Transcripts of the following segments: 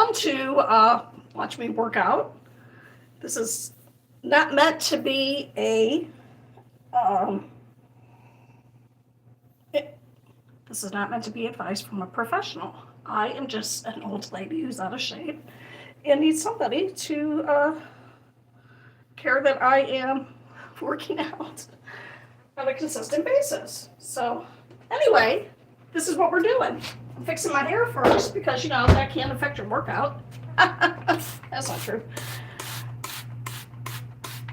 come to watch me work out. This is not meant to be this is not meant to be advice from a professional. I am just an old lady who's out of shape and needs somebody to care that I am working out on a consistent basis. So anyway, this is what we're doing. I'm fixing my hair first because, you know, that can affect your workout. That's not true.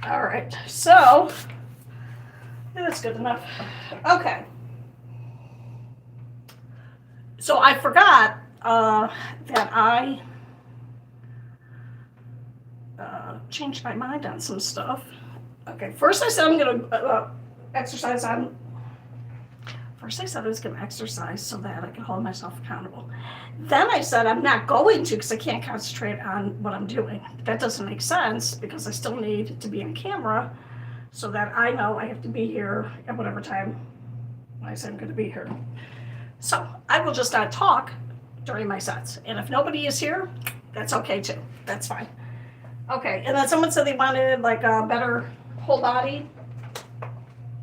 All right, so that's good enough. Okay. So I forgot that I changed my mind on some stuff. Okay, first I said I'm going to exercise on. First I said I was going to exercise so that I could hold myself accountable. Then I said I'm not going to because I can't concentrate on what I'm doing. That doesn't make sense because I still need to be on camera so that I know I have to be here at whatever time I say I'm going to be here. So I will just not talk during my sets. And if nobody is here, that's okay too. That's fine. Okay, and then someone said they wanted like a better whole body.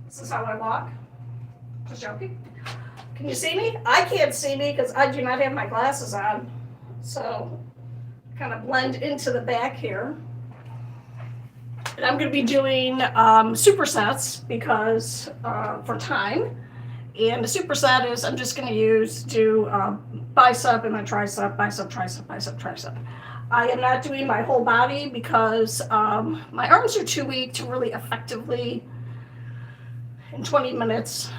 This is how I walk. Just joking. Can you see me? I can't see me because I do not have my glasses on. So kind of blend into the back here. And I'm going to be doing supersets because for time. And the superset is I'm just going to do bicep and then tricep, bicep, tricep, bicep, tricep. I am not doing my whole body because my arms are too weak to really effectively, in 20 minutes,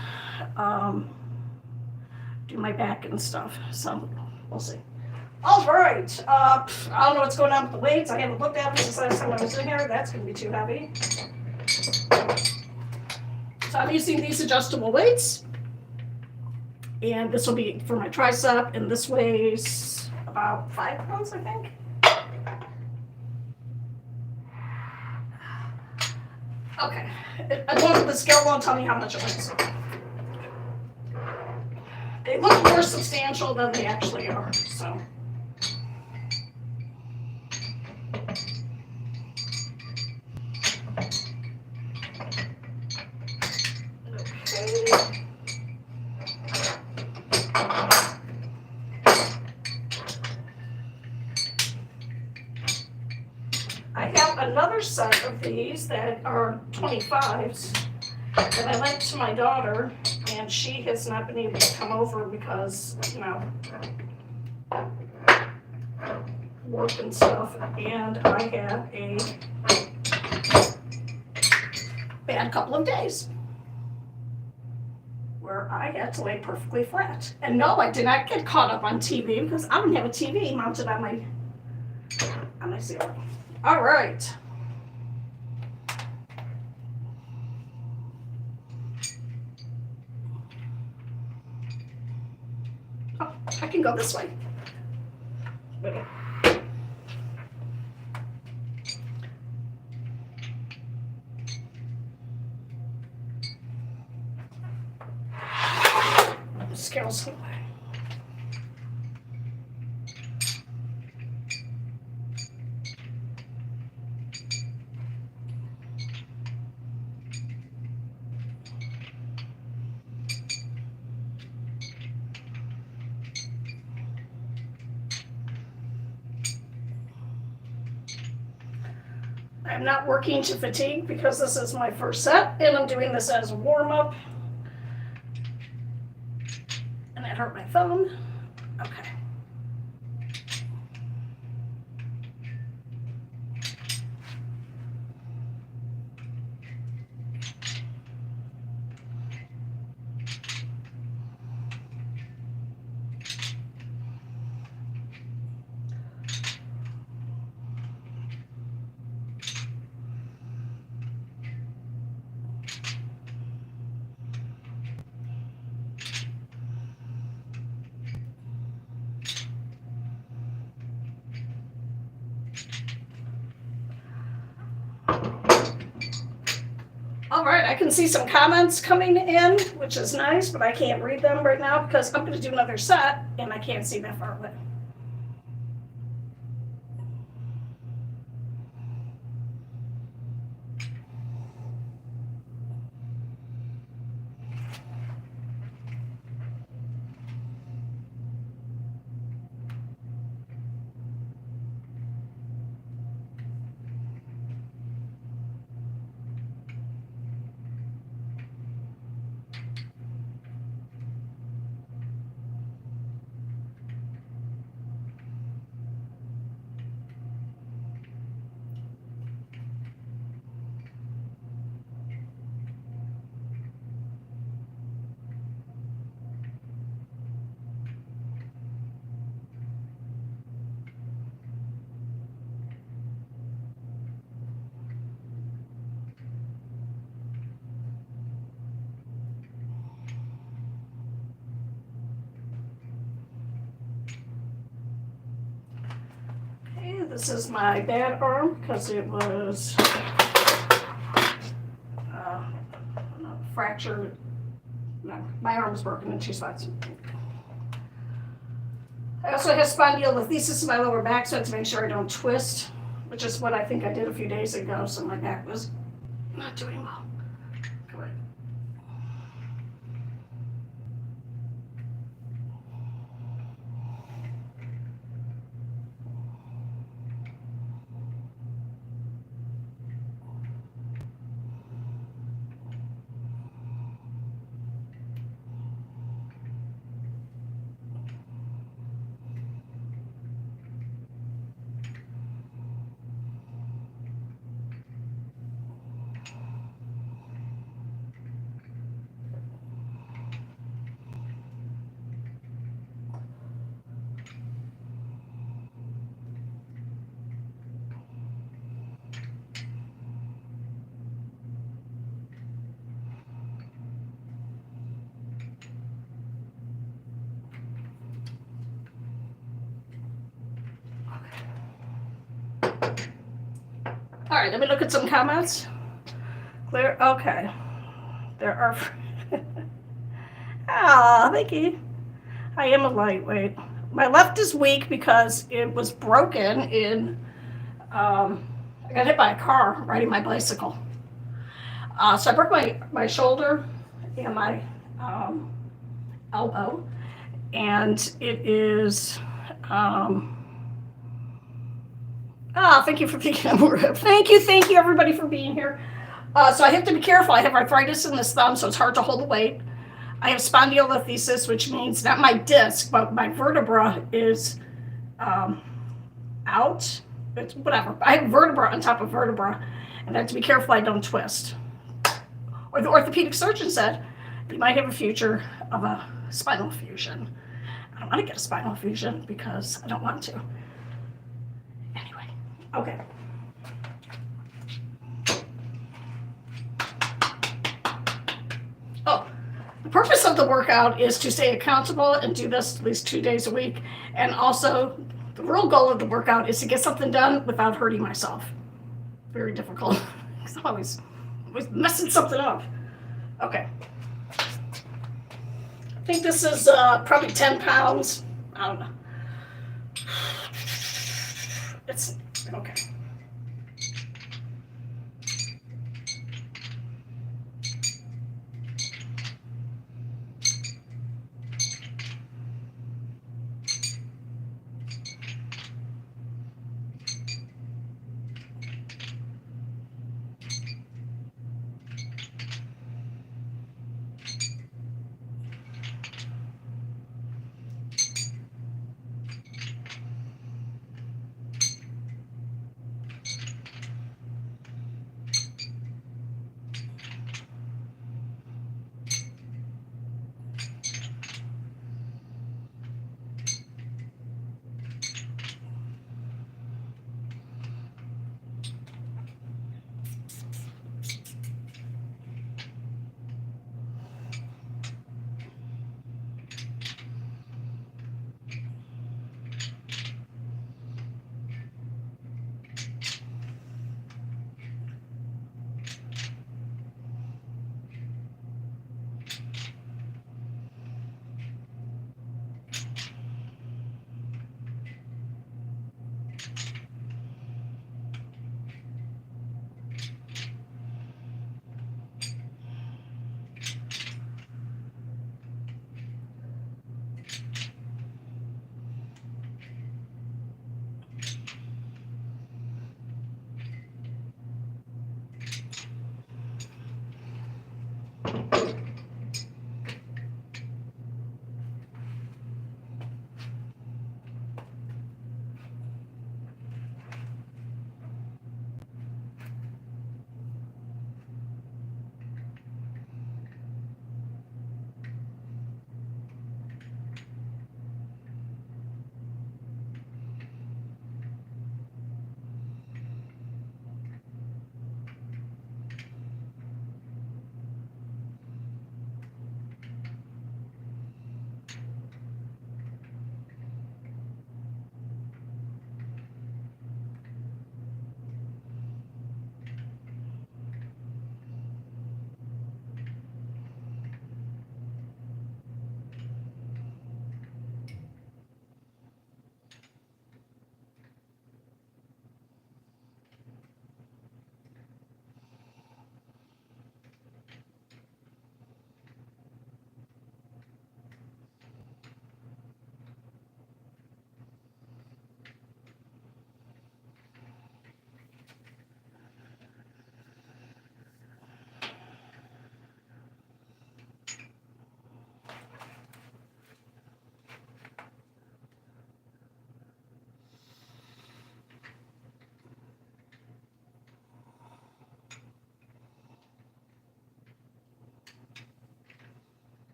do my back and stuff. So we'll see. All right. I don't know what's going on with the weights. I haven't looked at them since last time I was in here. That's going to be too heavy. So I'm using these adjustable weights. And this will be for my tricep, and this weighs about 5 pounds, I think. Okay, the scale won't tell me how much it weighs. They look more substantial than they actually are, so. Okay. I have another set of these that are 25s that I lent to my daughter, and she has not been able to come over because, you know, work and stuff, and I had a bad couple of days where I had to lay perfectly flat. And no, I did not get caught up on TV because I don't have a TV mounted on my ceiling. All right. Oh, I can go this way. Okay. Scales away. I'm not working to fatigue because this is my first set and I'm doing this as a warm-up. And that hurt my thumb. Okay. All right, I can see some comments coming in, which is nice, but I can't read them right now because I'm going to do another set and I can't see that far away. This is my bad arm because it was fractured. No, my arm was broken in 2 spots. I also have spondylolisthesis in my lower back, so I have to make sure I don't twist, which is what I think I did a few days ago, so my back was not doing well. Come on. All right, let me look at some comments. Clear, okay. There are, thank you. I am a lightweight. My left is weak because it was broken I got hit by a car riding my bicycle. So I broke my shoulder and my elbow, and it is, thank you for thinking more. Thank you everybody for being here. So I have to be careful. I have arthritis in this thumb, so it's hard to hold the weight. I have spondylolisthesis, which means not my disc, but my vertebra is out. It's whatever. I have vertebra on top of vertebra, and I have to be careful I don't twist. Or the orthopedic surgeon said, you might have a future of a spinal fusion. I don't want to get a spinal fusion because I don't want to. Anyway, okay. Oh, the purpose of the workout is to stay accountable and do this at least 2 days a week. And also, the real goal of the workout is to get something done without hurting myself. Very difficult, because I'm always messing something up. Okay. I think this is probably 10 pounds. I don't know. It's okay.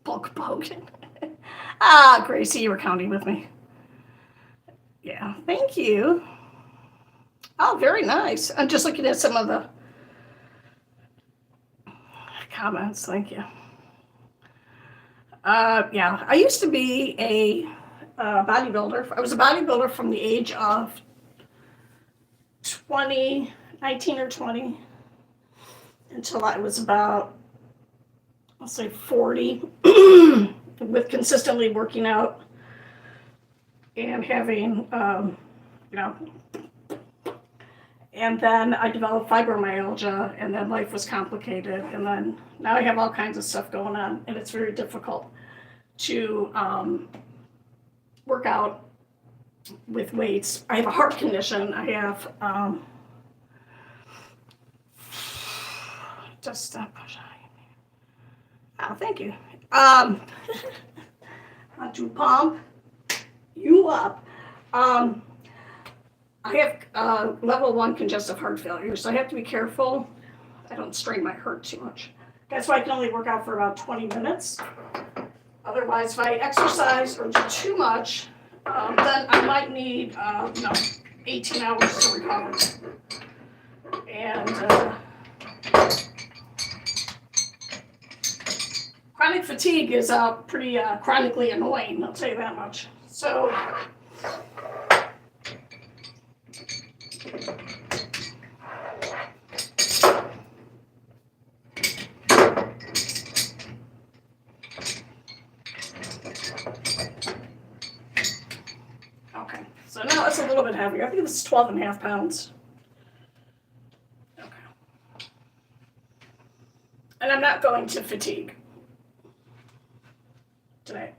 Bulk Bogan. Ah, Gracie, you were counting with me. Yeah, thank you. Oh, very nice. I'm just looking at some of the comments. Thank you. Yeah, I used to be a bodybuilder. I was a bodybuilder from the age of 19 or 20, until I was about, I'll say 40, with consistently working out and having, you know, and then I developed fibromyalgia, and then life was complicated, and then now I have all kinds of stuff going on, and it's very difficult to work out with weights. I have a heart condition. I have just stop. Oh, thank you. Want to pump you up. I have level 1 congestive heart failure, so I have to be careful I don't strain my heart too much. That's why I can only work out for about 20 minutes. Otherwise, if I exercise or do too much, then I might need 18 hours to recover. And chronic fatigue is pretty chronically annoying, I'll tell you that much. So okay, so now it's a little bit heavier. I think this is 12.5 pounds. Okay. And I'm not going to fatigue today.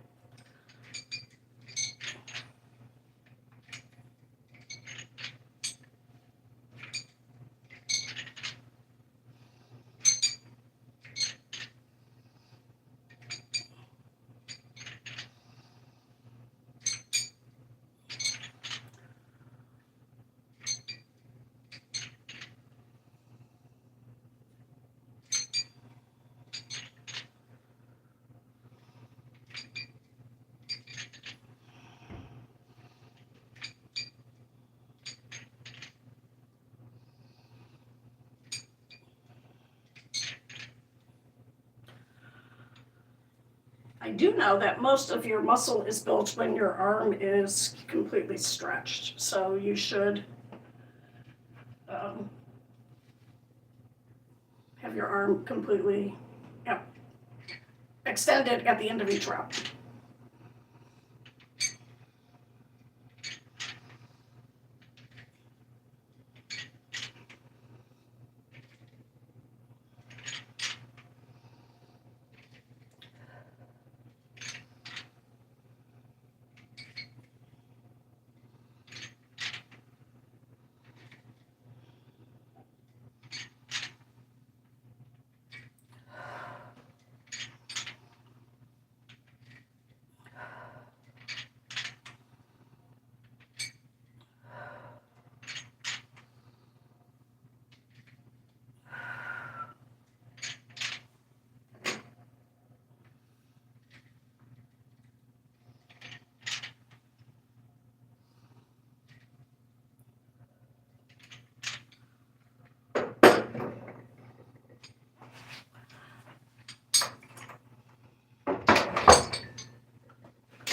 I do know that most of your muscle is built when your arm is completely stretched, so you should have your arm completely extended at the end of each rep.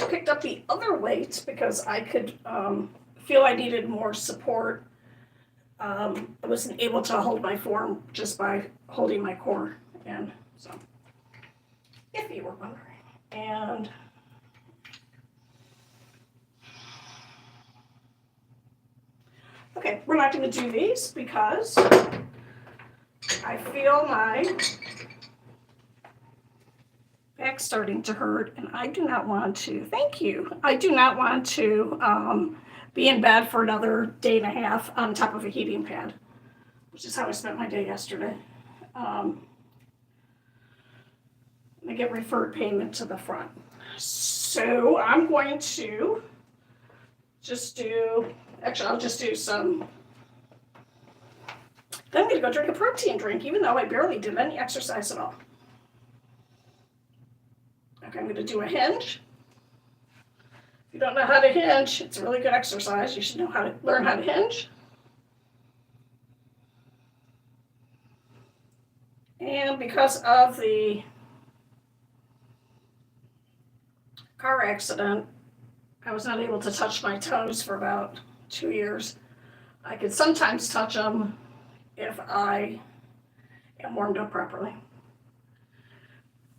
Picked up the other weights because I could feel I needed more support. I wasn't able to hold my form just by holding my core, and so if you were wondering. And okay, we're not going to do these because I feel my back starting to hurt, and I do not want to, thank you, I do not want to be in bed for another day and a half on top of a heating pad, which is how I spent my day yesterday. I get referred payment to the front. So I'm going to just do, actually I'll just do some, then I'm going to go drink a protein drink, even though I barely did any exercise at all. Okay, I'm going to do a hinge. If you don't know how to hinge, it's a really good exercise. You should know how to learn how to hinge. And because of the car accident, I was not able to touch my toes for about 2 years. I can sometimes touch them if I am warmed up properly,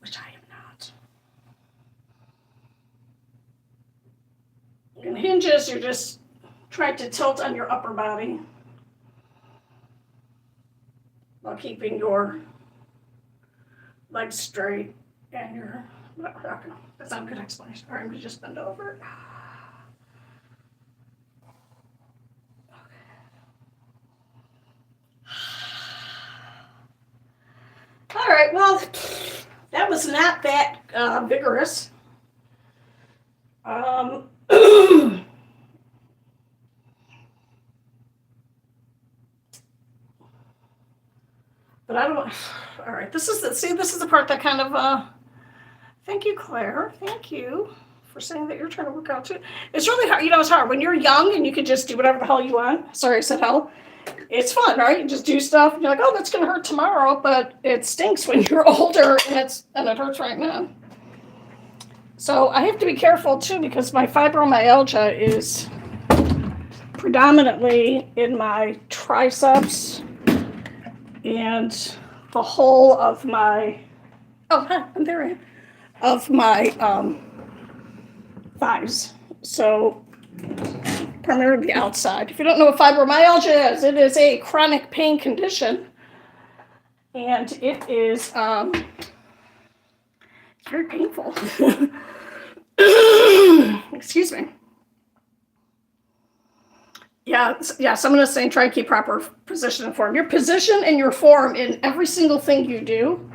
which I am not. In hinges, you're just trying to tilt on your upper body while keeping your legs straight and your, that's not a good explanation. All right, I'm going to just bend over. All right, well, that was not that vigorous. But I don't, all right, this is the part that kind of, thank you, Claire. Thank you for saying that you're trying to work out too. It's really hard. It's hard when you're young and you can just do whatever the hell you want. Sorry, I said hell. It's fun, right? You just do stuff and you're like, oh, that's going to hurt tomorrow, but it stinks when you're older and it hurts right now. So I have to be careful too because my fibromyalgia is predominantly in my triceps and the whole of my, I'm there, of my thighs. So primarily the outside. If you don't know what fibromyalgia is, it is a chronic pain condition. And it is very painful. Excuse me. Yeah, someone is saying try and keep proper position and form. Your position and your form in every single thing you do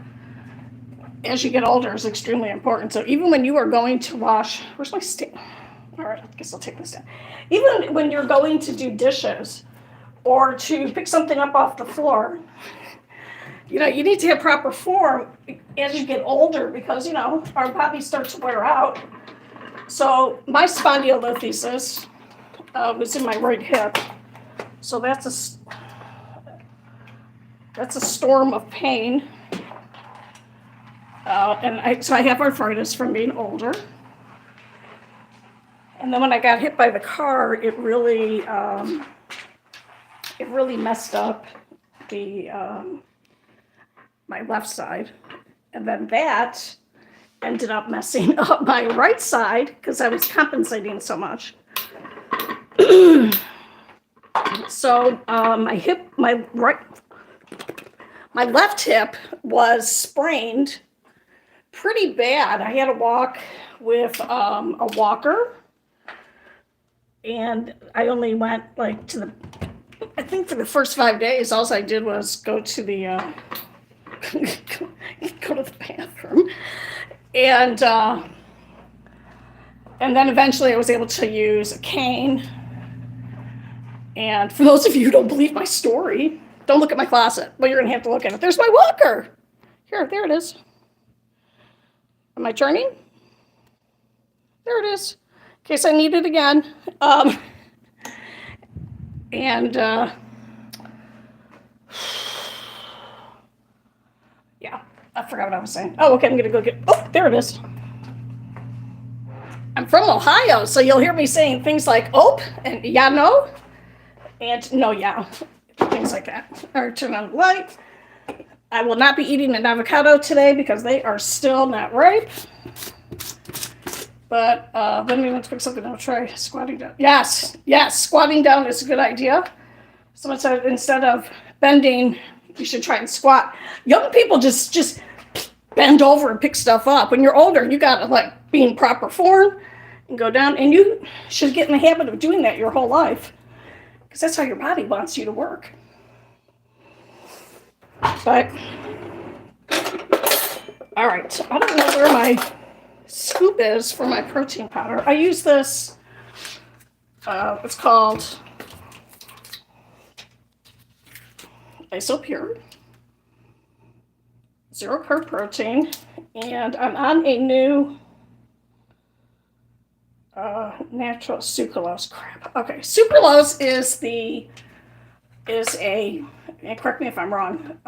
as you get older is extremely important. So even when you are going to wash, where's my stand? All right, I guess I'll take this down. Even when you're going to do dishes or to pick something up off the floor, you need to have proper form as you get older because, our bodies start to wear out. So my spondylolisthesis was in my right hip. So that's a storm of pain. So I have arthritis from being older. And then when I got hit by the car, it really messed up my left side. And then that ended up messing up my right side because I was compensating so much. So my left hip was sprained pretty bad. I had to walk with a walker. And I only went I think for the first 5 days, all I did was go to the bathroom. And then eventually I was able to use a cane. And for those of you who don't believe my story, don't look at my closet. Well, you're going to have to look at it. There's my walker. There it is. Am I turning? There it is. In case I need it again. Yeah, I forgot what I was saying. Oh, okay, I'm going to go there it is. I'm from Ohio, so you'll hear me saying things like, "Ope," and "yeah, no," and "no, yeah," things like that. All right, turn on the light. I will not be eating an avocado today because they are still not ripe. But let me pick something. I'll try squatting down. Yes, squatting down is a good idea. Someone said instead of bending, you should try and squat. Young people just bend over and pick stuff up. When you're older, you gotta be in proper form and go down. And you should get in the habit of doing that your whole life because that's how your body wants you to work. But all right, I don't know where my scoop is for my protein powder. I use this, it's called Isopure, 0 carb protein, and I'm on a new Natural sucralose. Crap. Okay, sucralose is and correct me if I'm wrong,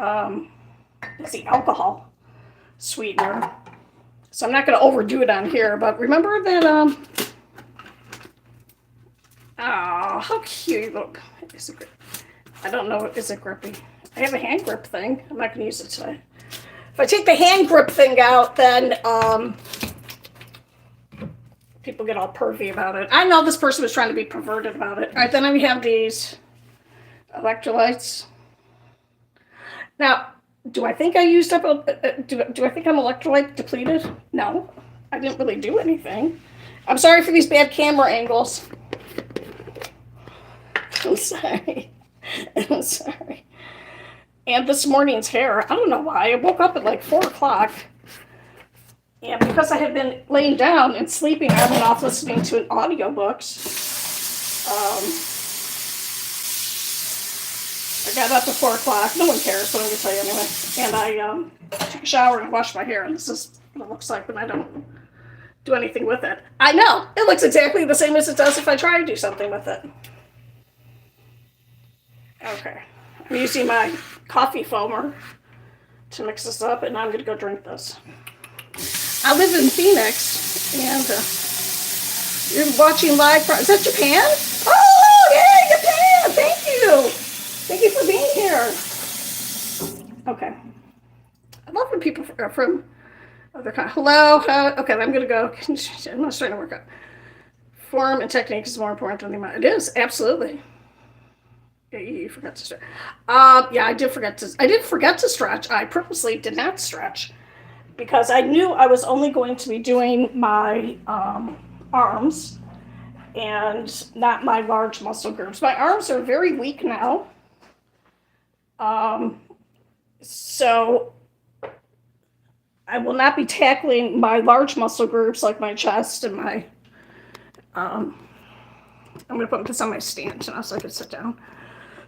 it's the alcohol sweetener. So I'm not going to overdo it on here, but remember that, oh, how cute you look. I don't know, is it grippy? I have a hand grip thing. I'm not going to use it today. If I take the hand grip thing out, then people get all pervy about it. I know this person was trying to be perverted about it. All right, then we have these electrolytes. Now, do I think I used up, do I think I'm electrolyte depleted? No, I didn't really do anything. I'm sorry for these bad camera angles. I'm sorry. I'm sorry. And this morning's hair, I don't know why. I woke up at like 4 o'clock. And because I had been laying down and sleeping, I went off listening to an audiobooks. I got up at 4 o'clock. No one cares, but I'm going to tell you anyway. And I took a shower and washed my hair. And this is what it looks like when I don't do anything with it. I know. It looks exactly the same as it does if I try to do something with it. Okay. I'm using my coffee foamer to mix this up, and now I'm going to go drink this. I live in Phoenix, and you're watching live from, is that Japan? Oh, yay, Japan! Thank you! Thank you for being here. Okay. I love when people are from other countries. Hello? Okay, I'm going to go. I'm not trying to work out. Form and technique is more important than the amount. It is, absolutely. You forgot to stretch. Yeah, I did forget to stretch. I purposely did not stretch because I knew I was only going to be doing my arms and not my large muscle groups. My arms are very weak now. So I will not be tackling my large muscle groups like my chest and my, I'm going to put this on my stand now so I can sit down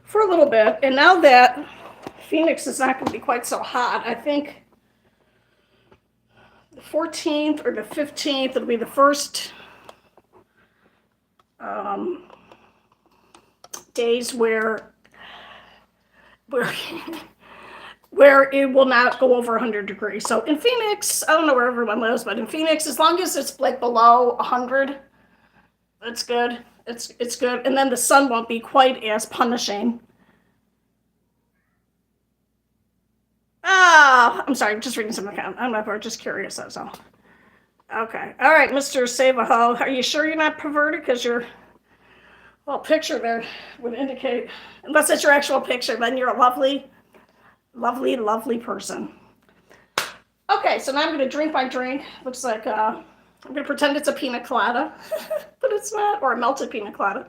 for a little bit. And now that Phoenix is not going to be quite so hot, I think the 14th or the 15th, it'll be the first days where it will not go over 100 degrees. So in Phoenix, I don't know where everyone lives, but in Phoenix, as long as it's like below 100, it's good. It's good. And then the sun won't be quite as punishing. I'm sorry, I'm just reading something. I'm not just curious, that's all. Okay. All right, Mr. Save-A-Ho, are you sure you're not perverted? Because your picture there would indicate, unless it's your actual picture, then you're a lovely, lovely, lovely person. Okay, so now I'm going to drink my drink. Looks like, I'm going to pretend it's a pina colada, but it's not, or a melted pina colada.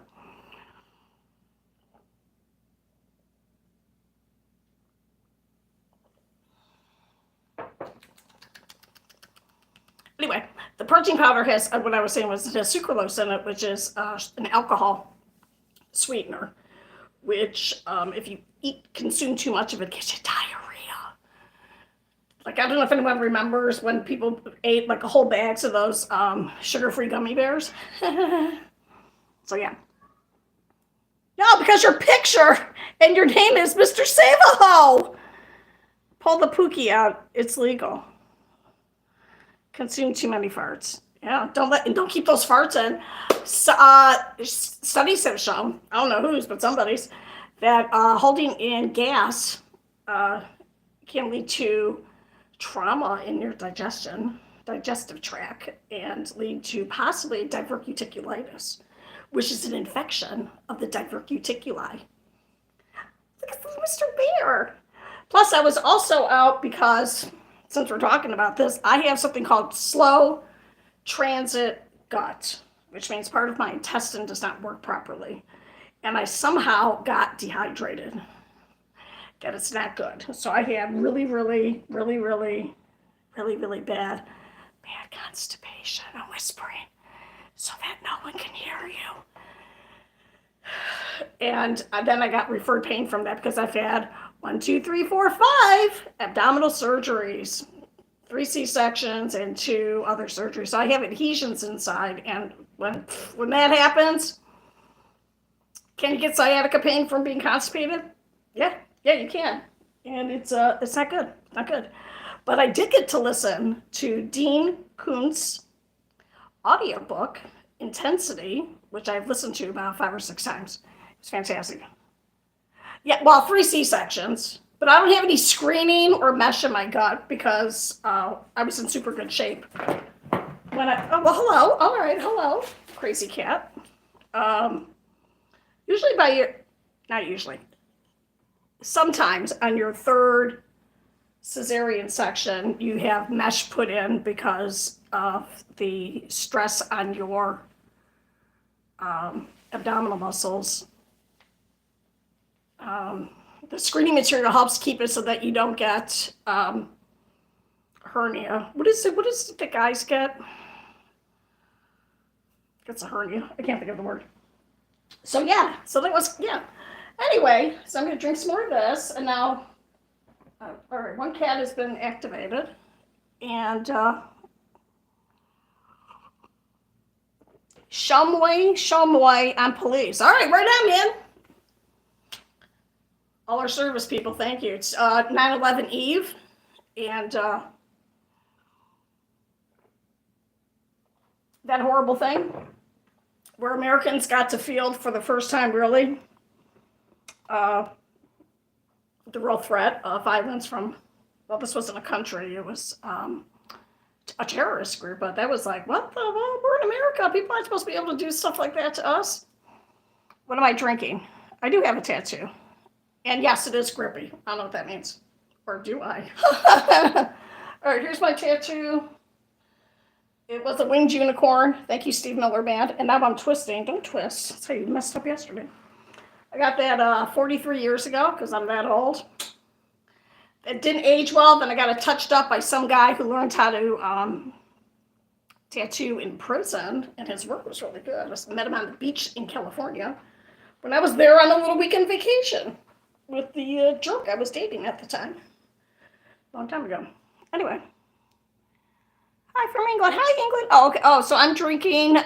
Anyway, the protein powder has, what I was saying was, it has sucralose in it, which is an alcohol sweetener, which if you consume too much of it, gives you diarrhea. Like, I don't know if anyone remembers when people ate like a whole bags of those sugar-free gummy bears. So yeah. No, because your picture and your name is Mr. Save-A-Ho. Pull the pookie out. It's legal. Consume too many farts. Yeah, don't keep those farts in. Studies have shown, I don't know whose, but somebody's, that holding in gas can lead to trauma in your digestive tract, and lead to possibly diverticulitis, which is an infection of the diverticuli. Look at Mr. Bear. Plus, I was also out because, since we're talking about this, I have something called slow transit gut, which means part of my intestine does not work properly. And I somehow got dehydrated. That it's not good. So I have really, really, really, really, really, really bad constipation. I'm whispering so that no one can hear you. And then I got referred pain from that because I've had 5 abdominal surgeries, 3 C-sections, and 2 other surgeries. So I have adhesions inside, and When that happens, can you get sciatica pain from being constipated? Yeah, you can. And it's not good. Not good. But I did get to listen to Dean Koontz's audiobook, Intensity, which I've listened to about 5 or 6 times. It's fantastic. Yeah, well, 3 C-sections. But I don't have any screening or mesh in my gut because I was in super good shape. Hello. All right, hello, crazy cat. Not usually. Sometimes on your 3rd cesarean section, you have mesh put in because of the stress on your abdominal muscles. The screening material helps keep it so that you don't get hernia. What is it that guys get? It's a hernia. I can't think of the word. So that was. Anyway, so I'm going to drink some more of this, and now, all right, one cat has been activated, and Shumway on police. All right, right on, man. All our service people, thank you. It's 9/11 Eve, and that horrible thing where Americans got to field for the first time, really, the real threat of violence from, well, this wasn't a country, it was a terrorist group, but that was like, what the, well, we're in America, people aren't supposed to be able to do stuff like that to us. What am I drinking? I do have a tattoo. And yes, it is grippy. I don't know what that means. Or do I? All right, here's my tattoo. It was a winged unicorn. Thank you, Steve Miller Band. And now I'm twisting. Don't twist. That's how you messed up yesterday. I got that 43 years ago because I'm that old. It didn't age well. Then I got it touched up by some guy who learned how to tattoo in prison. And his work was really good. I met him on the beach in California when I was there on a little weekend vacation with the jerk I was dating at the time. Long time ago. Anyway. Hi from England. Hi, England. Oh, okay. Oh, so I'm drinking,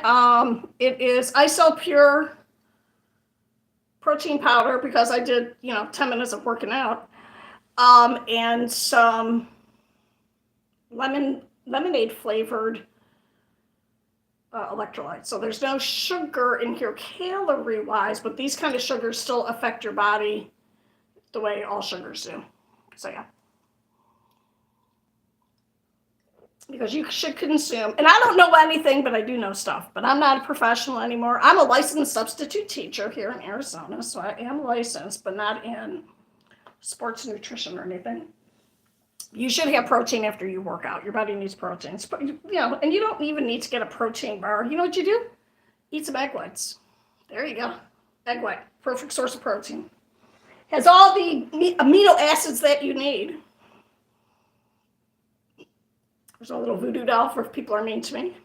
it is Iso Pure protein powder because I did, 10 minutes of working out. And some lemonade flavored electrolytes. So there's no sugar in here calorie wise, but these kind of sugars still affect your body the way all sugars do. So yeah. Because you should consume, and I don't know anything, but I do know stuff, but I'm not a professional anymore. I'm a licensed substitute teacher here in Arizona, so I am licensed, but not in sports nutrition or anything. You should have protein after you work out. Your body needs protein. And you don't even need to get a protein bar. You know what you do? Eat some egg whites. There you go. Egg white, perfect source of protein. Has all the amino acids that you need. There's a little voodoo doll for if people are mean to me.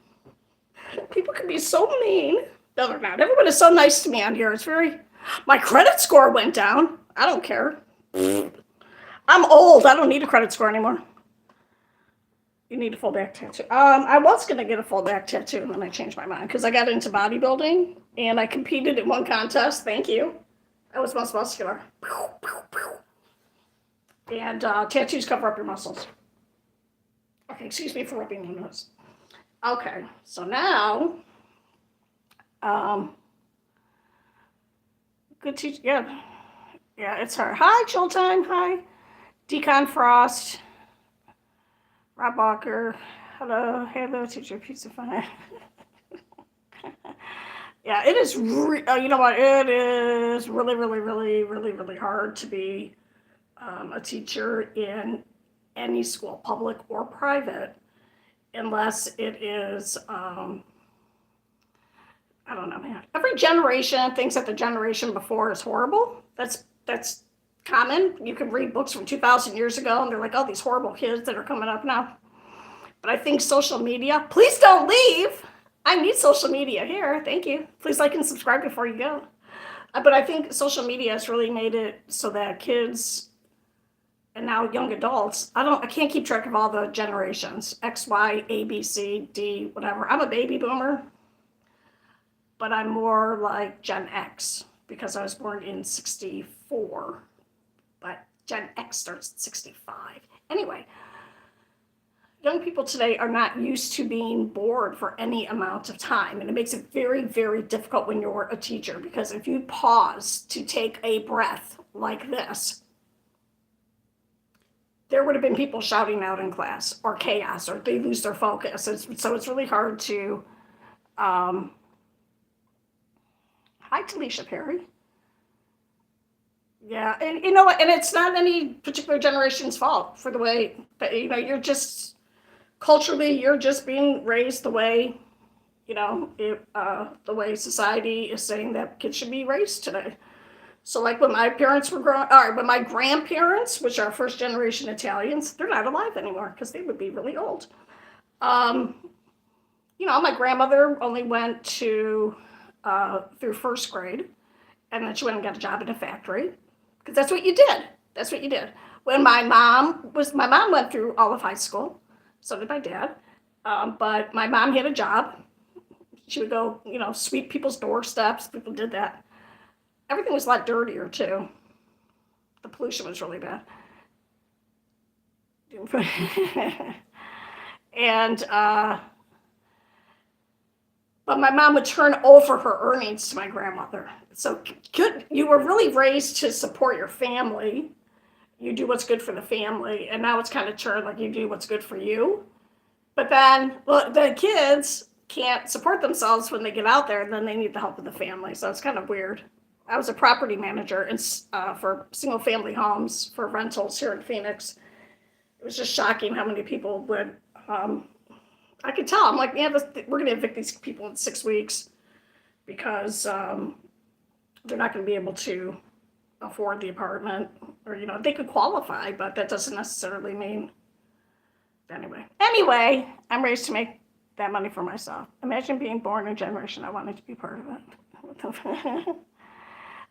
People can be so mean. No, they're not. Everyone is so nice to me on here. My credit score went down. I don't care. I'm old. I don't need a credit score anymore. You need a full back tattoo. I was going to get a full back tattoo, and then I changed my mind because I got into bodybuilding, and I competed in one contest. Thank you. I was most muscular. And tattoos cover up your muscles. Okay, excuse me for rubbing my nose. Okay, so now, good teacher, yeah, it's her. Hi, Chill Time, hi, Decon Frost, Rob Walker, hello, teacher, pizza fine. Yeah, it is, you know what, it is really, really, really, really, really hard to be a teacher in any school, public or private, unless it is, I don't know, man. Every generation thinks that the generation before is horrible. That's common. You can read books from 2,000 years ago, and they're like, oh, these horrible kids that are coming up now. But I think social media, please don't leave. I need social media here. Thank you. Please like and subscribe before you go. But I think social media has really made it so that kids and now young adults, I can't keep track of all the generations, X, Y, A, B, C, D, whatever. I'm a baby boomer. but I'm more like Gen X because I was born in 64, but Gen X starts at 65. Anyway, young people today are not used to being bored for any amount of time, and it makes it very, very difficult when you're a teacher, because if you pause to take a breath like this, there would have been people shouting out in class, or chaos, or they lose their focus. So it's really hard to, hi Talisha Perry. Yeah, and you know what, and it's not any particular generation's fault for the way, but you know, you're just, culturally, you're just being raised the way, you know, the way society is saying that kids should be raised today. So like when my parents were growing, or when my grandparents, which are first generation Italians, they're not alive anymore because they would be really old. You know, my grandmother only went to through first grade, and then she went and got a job in a factory, because that's what you did. That's what you did. When my mom went through all of high school, so did my dad. But my mom had a job. She would go, you know, sweep people's doorsteps. People did that. Everything was a lot dirtier too. The pollution was really bad. And but my mom would turn over her earnings to my grandmother. So you were really raised to support your family. You do what's good for the family, and now it's kind of turned like you do what's good for you. But then, well, the kids can't support themselves when they get out there, and then they need the help of the family. So it's kind of weird. I was a property manager for single family homes for rentals here in Phoenix. It was just shocking how many people would, I could tell, I'm like, yeah, we're going to evict these people in 6 weeks because they're not going to be able to afford the apartment, or, you know, they could qualify, but that doesn't necessarily mean, anyway, I'm raised to make that money for myself. Imagine being born in a generation I wanted to be part of it.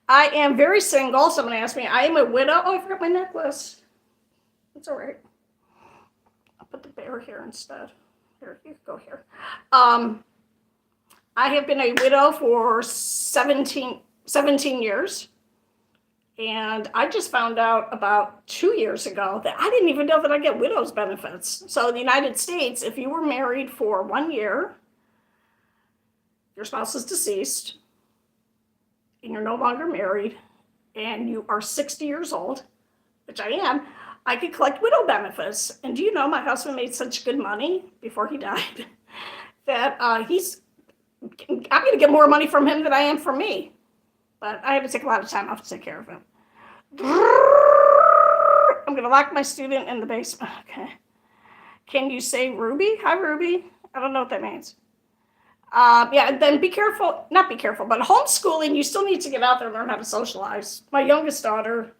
I am very single. Someone asked me, I am a widow. Oh, I forgot my necklace. It's all right. I'll put the bear here instead. Here, you can go here. I have been a widow for 17 years. And I just found out about 2 years ago that I didn't even know that I get widow's benefits. So in the United States, if you were married for 1 year, your spouse is deceased, and you're no longer married, and you are 60 years old, which I am, I could collect widow benefits. And do you know, my husband made such good money before he died that I'm going to get more money from him than I am from me. But I had to take a lot of time off to take care of him. I'm going to lock my student in the basement. Okay. Can you say Ruby? Hi, Ruby. I don't know what that means. Yeah, and then not be careful, but homeschooling, you still need to get out there and learn how to socialize. My youngest daughter,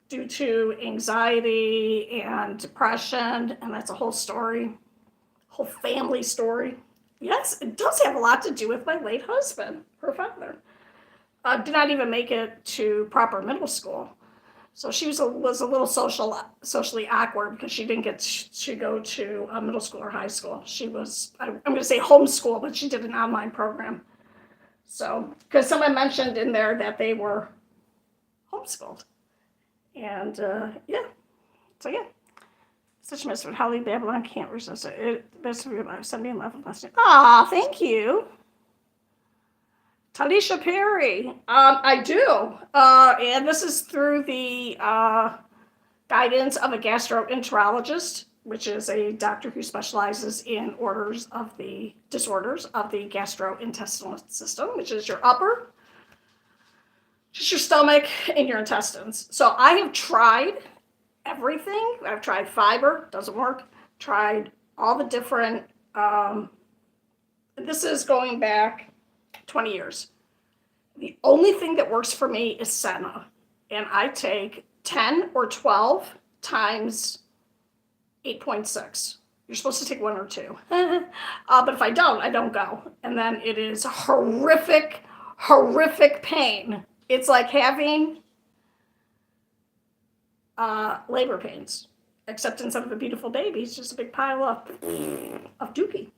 due to anxiety and depression, and that's a whole story, whole family story. Yes, it does have a lot to do with my late husband, her father. Did not even make it to proper middle school. So she was a little socially awkward because she didn't get to go to middle school or high school. She was, I'm going to say homeschool, but she did an online program. So, because someone mentioned in there that they were homeschooled. And yeah, so yeah. Such a mess with Holly Babylon, can't resist it. Best of your life, send me a love lesson. Aw, thank you. Talisha Perry, I do, and this is through the guidance of a gastroenterologist, which is a doctor who specializes in disorders of the gastrointestinal system, which is your upper, just your stomach and your intestines. So I have tried everything. I've tried fiber, doesn't work. Tried all the different, this is going back 20 years. The only thing that works for me is Senna, and I take 10 or 12 times 8.6. You're supposed to take 1 or 2. But if I don't go. And then it is horrific pain. It's like having labor pains, except instead of a beautiful baby, it's just a big pile of dookie,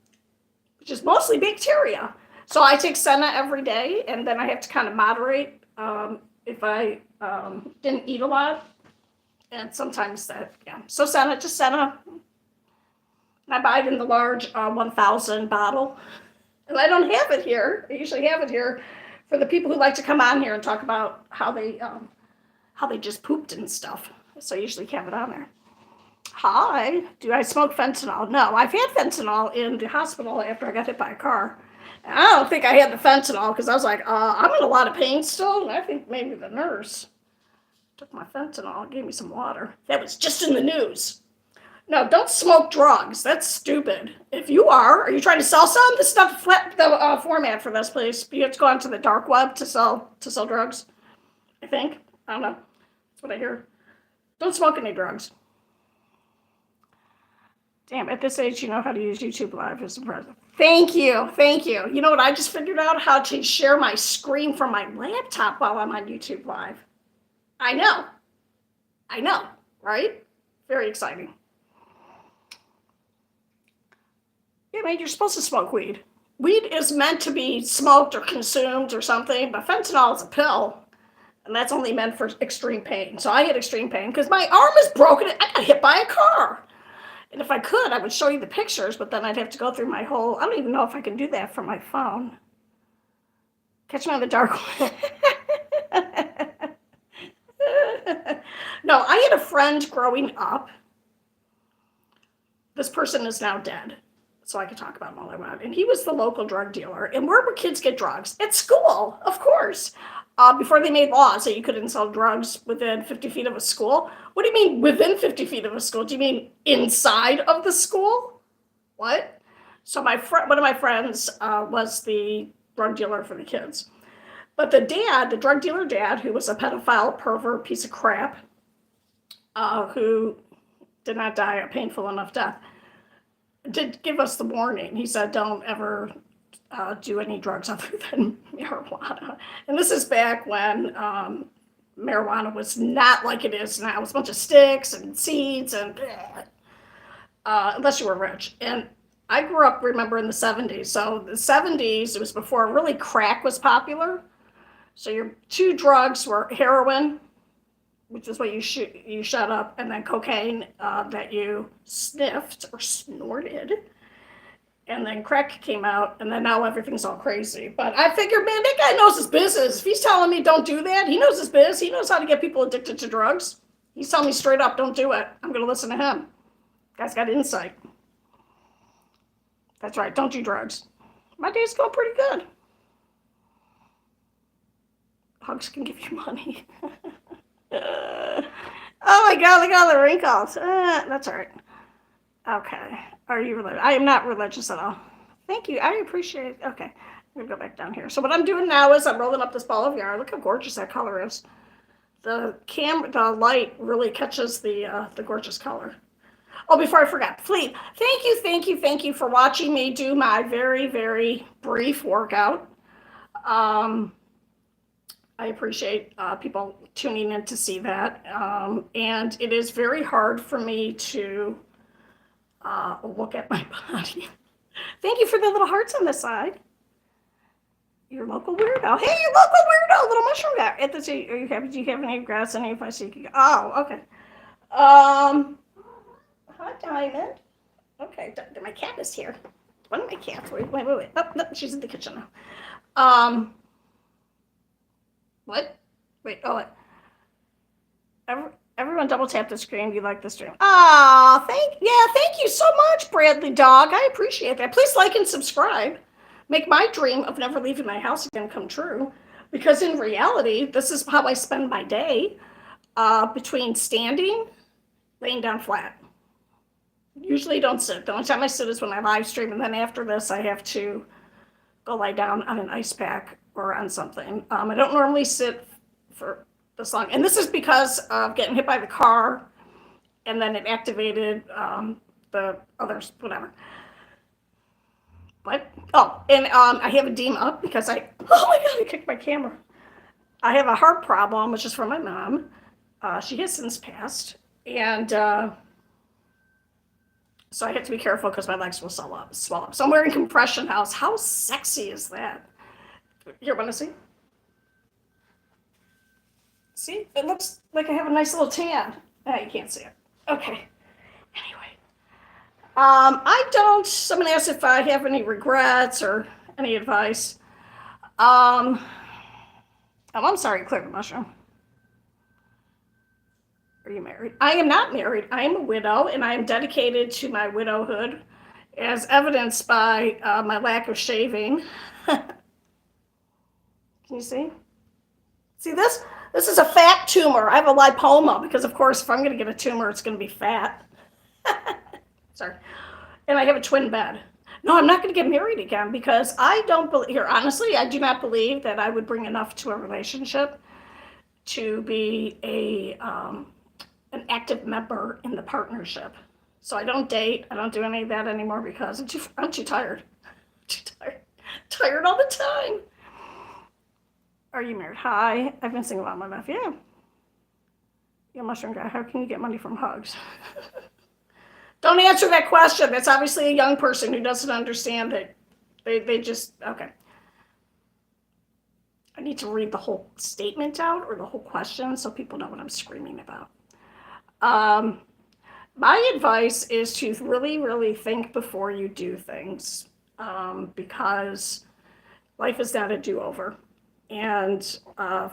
which is mostly bacteria. So I take Senna every day, and then I have to kind of moderate if I didn't eat a lot. And sometimes that, yeah. So Senna, just Senna. I buy it in the large 1,000 bottle. And I don't have it here. I usually have it here for the people who like to come on here and talk about how they just pooped and stuff. So I usually have it on there. Hi, do I smoke fentanyl? No, I've had fentanyl in the hospital after I got hit by a car. And I don't think I had the fentanyl because I was like, I'm in a lot of pain still. And I think maybe the nurse took my fentanyl and gave me some water. That was just in the news. No, don't smoke drugs. That's stupid. If you are you trying to sell some? This stuff, the format for this, please. You have to go onto the dark web to sell drugs. I think. I don't know. That's what I hear. Don't smoke any drugs. Damn, at this age, you know how to use YouTube Live as a present. Thank you. You know what? I just figured out how to share my screen from my laptop while I'm on YouTube Live. I know, right? Very exciting. Yeah, man, you're supposed to smoke weed. Weed is meant to be smoked or consumed or something, but fentanyl is a pill, and that's only meant for extreme pain. So I had extreme pain because my arm is broken. I got hit by a car. And if I could, I would show you the pictures, but then I'd have to go through my whole, I don't even know if I can do that from my phone. Catch me on the dark web. No, I had a friend growing up. This person is now dead, so I could talk about him all I want. And he was the local drug dealer. And where would kids get drugs? At school, of course. Before they made laws that you couldn't sell drugs within 50 feet of a school. What do you mean within 50 feet of a school? Do you mean inside of the school? What? So one of my friends was the drug dealer for the kids. But the drug dealer dad, who was a pedophile, pervert, piece of crap, who did not die a painful enough death, did give us the warning. He said, don't ever do any drugs other than marijuana. And this is back when marijuana was not like it is now. It was a bunch of sticks and seeds and unless you were rich. And I grew up, remember, in the 70s. So the 70s, it was before really crack was popular. So your two drugs were heroin, which is what you shut up, and then cocaine that you sniffed or snorted. And then crack came out, and then now everything's all crazy. But I figured, man, that guy knows his business. If he's telling me don't do that, he knows his biz. He knows how to get people addicted to drugs. He's telling me straight up, don't do it. I'm going to listen to him. Guy's got insight. That's right, don't do drugs. My day's going pretty good. Hugs can give you money. Oh my God, look at all the wrinkles. That's all right. Okay. Are you religious? I am not religious at all. Thank you. I appreciate it. Okay. I'm going to go back down here. So what I'm doing now is I'm rolling up this ball of yarn. Look how gorgeous that color is. The light really catches the gorgeous color. Oh, before I forgot, Fleet, thank you for watching me do my very, very brief workout. I appreciate people tuning in to see that. And it is very hard for me to look at my body. Thank you for the little hearts on the side. Your local weirdo. Hey, your local weirdo, little mushroom guy. Do you have any grass in if I see? Oh, okay. Hi, Diamond. Okay, my cat is here. One of my cats. Wait. Oh, no, she's in the kitchen now. What? Wait, what? Everyone double tap the screen. You like the stream? Ah, thank you so much, Bradley Dog. I appreciate that. Please like and subscribe. Make my dream of never leaving my house again come true. Because in reality, this is how I spend my day, between standing, laying down flat. Usually don't sit. The only time I sit is when I live stream, and then after this, I have to go lie down on an ice pack or on something. I don't normally sit for this long. And this is because of getting hit by the car, and then it activated the others, whatever. What? Oh, and I have edema because oh my God, I kicked my camera. I have a heart problem, which is from my mom. She has since passed. And So I have to be careful because my legs will swell up. So I'm wearing compression house. How sexy is that? You want to see? See? It looks like I have a nice little tan. You can't see it. Okay. Anyway. I don't, someone asked if I have any regrets or any advice. Oh, I'm sorry, Clear Mushroom. Are you married? I am not married. I am a widow, and I am dedicated to my widowhood, as evidenced by my lack of shaving. Can you see? See this? This is a fat tumor. I have a lipoma because, of course, if I'm going to get a tumor, it's going to be fat. Sorry. And I have a twin bed. No, I'm not going to get married again because I don't believe, here, honestly, I do not believe that I would bring enough to a relationship to be an active member in the partnership. So I don't date. I don't do any of that anymore because I'm too tired. Tired all the time. Are you married? Hi. I've been single all my life. Yeah. Yeah, mushroom guy. How can you get money from hugs? Don't answer that question. That's obviously a young person who doesn't understand it. They just, okay. I need to read the whole statement out or the whole question so people know what I'm screaming about. My advice is to really, really think before you do things, because life is not a do-over. And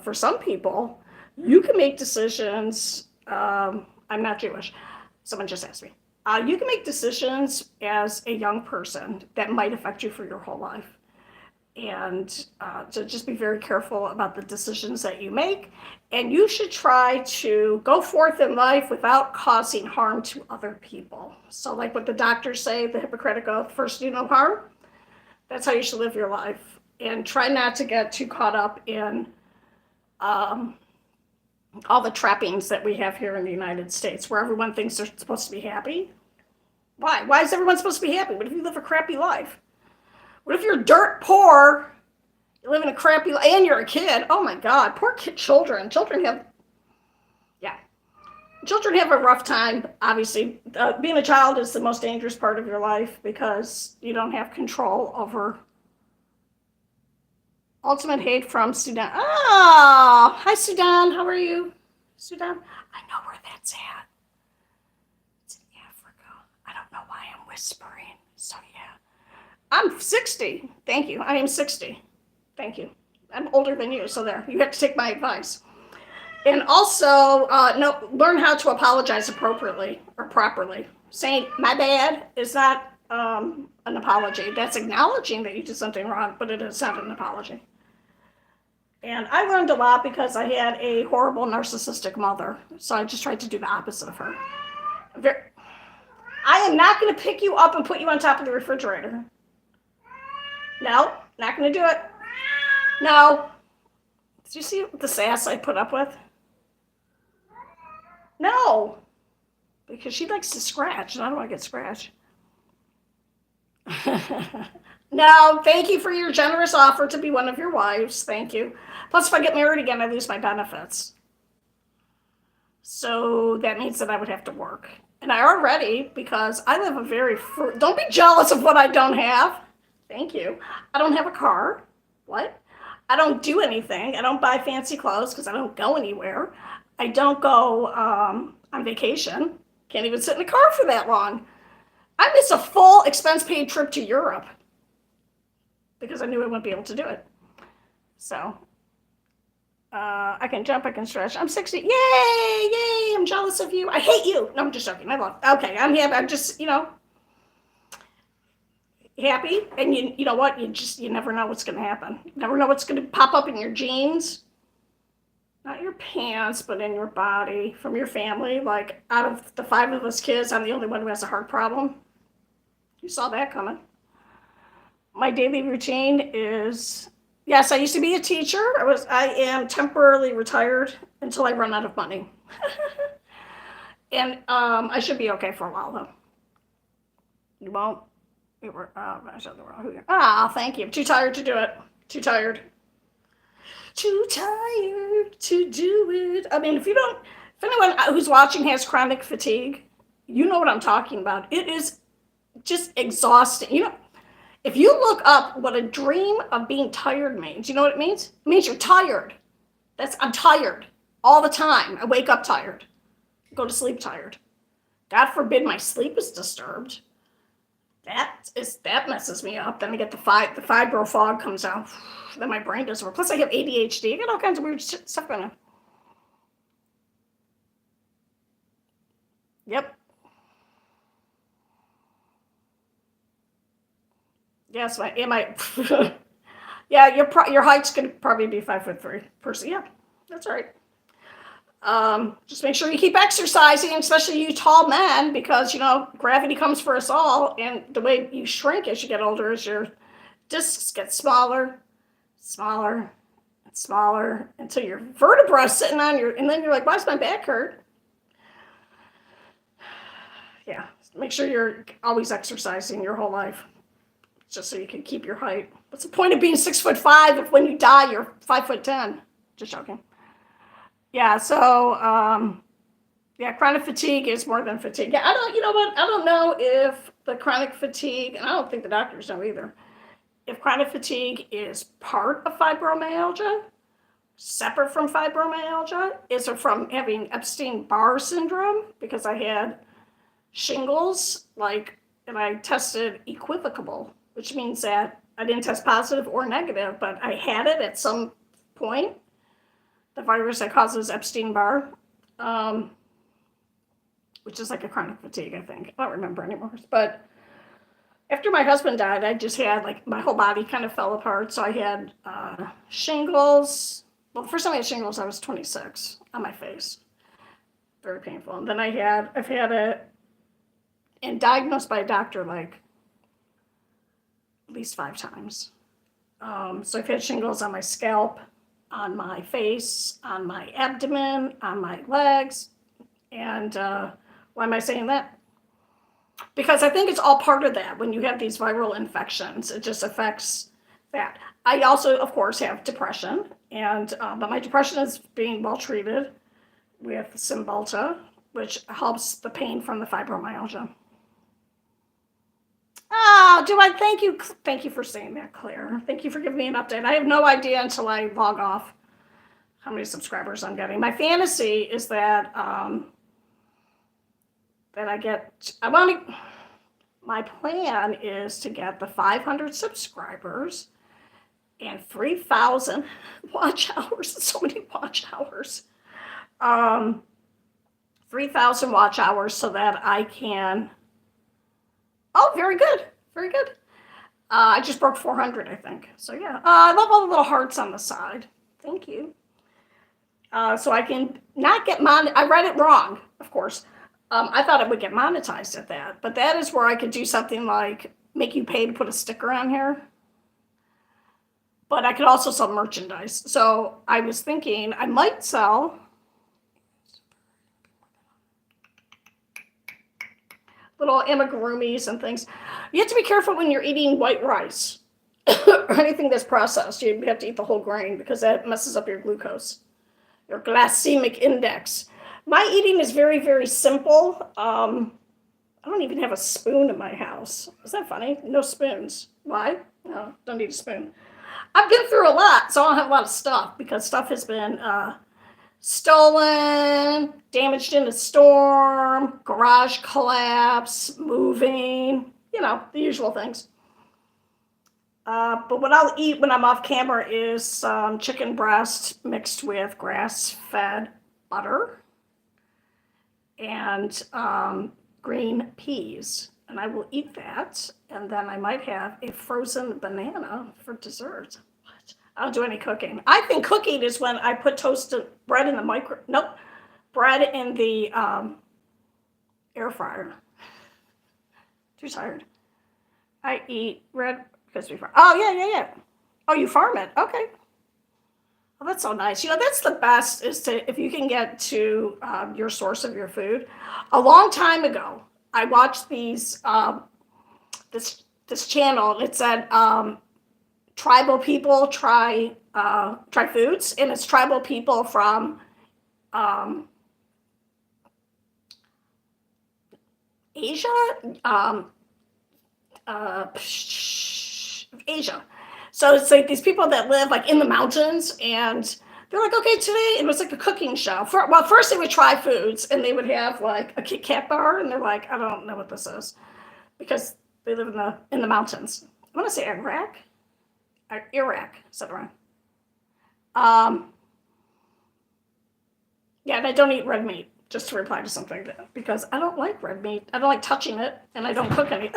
for some people, you can make decisions. I'm not Jewish. Someone just asked me. You can make decisions as a young person that might affect you for your whole life. And so just be very careful about the decisions that you make. And you should try to go forth in life without causing harm to other people. So like what the doctors say, the Hippocratic Oath, first do no harm. That's how you should live your life. And try not to get too caught up in all the trappings that we have here in the United States, where everyone thinks they're supposed to be happy. Why? Why is everyone supposed to be happy? What if you live a crappy life? What if you're dirt poor, you live in a crappy life, and you're a kid? Oh my God, poor children. Children have a rough time, obviously. Being a child is the most dangerous part of your life because you don't have control over. Ultimate hate from Sudan. Oh, hi Sudan. How are you? Sudan? I know where that's at. It's in Africa. I don't know why I'm whispering. So yeah. I'm 60. Thank you. I am 60. Thank you. I'm older than you, so there. You have to take my advice. And also, learn how to apologize appropriately or properly. Saying my bad is not an apology. That's acknowledging that you did something wrong, but it is not an apology. And I learned a lot because I had a horrible narcissistic mother. So I just tried to do the opposite of her. I am not going to pick you up and put you on top of the refrigerator. No, not going to do it. No. Did you see the sass I put up with? No. Because she likes to scratch, and I don't want to get scratched. No, thank you for your generous offer to be one of your wives. Thank you. Plus, if I get married again, I lose my benefits. So that means that I would have to work. And I already, because I live a very don't be jealous of what I don't have. Thank you. I don't have a car. What? I don't do anything. I don't buy fancy clothes because I don't go anywhere. I don't go on vacation. Can't even sit in a car for that long. I miss a full expense-paid trip to Europe because I knew I wouldn't be able to do it. So I can jump, I can stretch. I'm 60. Yay! I'm jealous of you. I hate you. No, I'm just joking. I love. Okay, I'm happy. I'm just, happy. And you know what? You never know what's going to happen. You never know what's going to pop up in your jeans. Not your pants, but in your body from your family. Like out of the 5 of us kids, I'm the only one who has a heart problem. You saw that coming. My daily routine is, yes, I used to be a teacher. I am temporarily retired until I run out of money. And I should be okay for a while though. You won't? I said the wrong. Thank you. I'm too tired to do it. Too tired to do it. I mean, if anyone who's watching has chronic fatigue, you know what I'm talking about. It is just exhausting. If you look up what a dream of being tired means, you know what it means? It means you're tired. I'm tired all the time. I wake up tired, go to sleep tired. God forbid my sleep is disturbed. That messes me up. Then I get the fibro fog comes out. Then my brain doesn't work. Plus I have ADHD. I got all kinds of weird stuff going on. Yep. Yes, yeah, your height's gonna probably be 5'3" person. Yeah, that's all right. Just make sure you keep exercising, especially you tall men, because gravity comes for us all, and the way you shrink as you get older is your discs get smaller, smaller, and smaller until your vertebrae is sitting on and then you're like, why does my back hurt? Yeah, make sure you're always exercising your whole life, just so you can keep your height. What's the point of being 6'5" if when you die you're 5'10"? Just joking. Yeah, so chronic fatigue is more than fatigue. Yeah, you know what? I don't know if the chronic fatigue, and I don't think the doctors know either, if chronic fatigue is part of fibromyalgia, separate from fibromyalgia. Is it from having Epstein-Barr syndrome? Because I had shingles, and I tested equivocable, which means that I didn't test positive or negative, but I had it at some point. The virus that causes Epstein-Barr, which is like a chronic fatigue, I think. I don't remember anymore. But after my husband died, I just had, my whole body kind of fell apart. So I had shingles. Well, the first time I had shingles, I was 26 on my face. Very painful. And then I've had it, and diagnosed by a doctor, at least 5 times. So I've had shingles on my scalp, on my face, on my abdomen, on my legs. And why am I saying that? Because I think it's all part of that. When you have these viral infections, it just affects that. I also, of course, have depression, but my depression is being well treated with Cymbalta, which helps the pain from the fibromyalgia. Oh, thank you for saying that, Claire. Thank you for giving me an update. I have no idea until I log off how many subscribers I'm getting. My fantasy is that my plan is to get the 500 subscribers and 3,000 watch hours. So many watch hours. 3,000 watch hours so that I can. Oh, very good. Very good. I just broke 400, I think. So, yeah. I love all the little hearts on the side. Thank you. So I can not get I read it wrong, of course. I thought it would get monetized at that. But that is where I could do something like make you pay to put a sticker on here. But I could also sell merchandise. So I was thinking I might sell little amigurumis and things. You have to be careful when you're eating white rice or anything that's processed. You have to eat the whole grain because that messes up your glucose, your glycemic index. My eating is very, very simple. I don't even have a spoon in my house. Is that funny? No spoons. Why? No, don't need a spoon. I've been through a lot, so I don't have a lot of stuff because stuff has been stolen, damaged in a storm, garage collapse, moving, the usual things. But what I'll eat when I'm off camera is some chicken breast mixed with grass-fed butter and green peas. And I will eat that, and then I might have a frozen banana for dessert. I don't do any cooking. I think cooking is when I put toasted bread in the bread in the air fryer. Too tired. I eat red crispy farm. Oh, yeah. Oh, you farm it. Okay. Oh, that's so nice. That's the best is if you can get to your source of your food. A long time ago, I watched this channel. It said, tribal people try foods, and it's tribal people from Asia, Asia. So it's like these people that live like in the mountains, and they're like, okay, today it was like a cooking show. Well, first they would try foods, and they would have like a Kit Kat bar, and they're like, I don't know what this is, because they live in the mountains. I want to say Iraq. Is that right? Yeah, and I don't eat red meat. Just to reply to something, because I don't like red meat. I don't like touching it, and I don't cook any.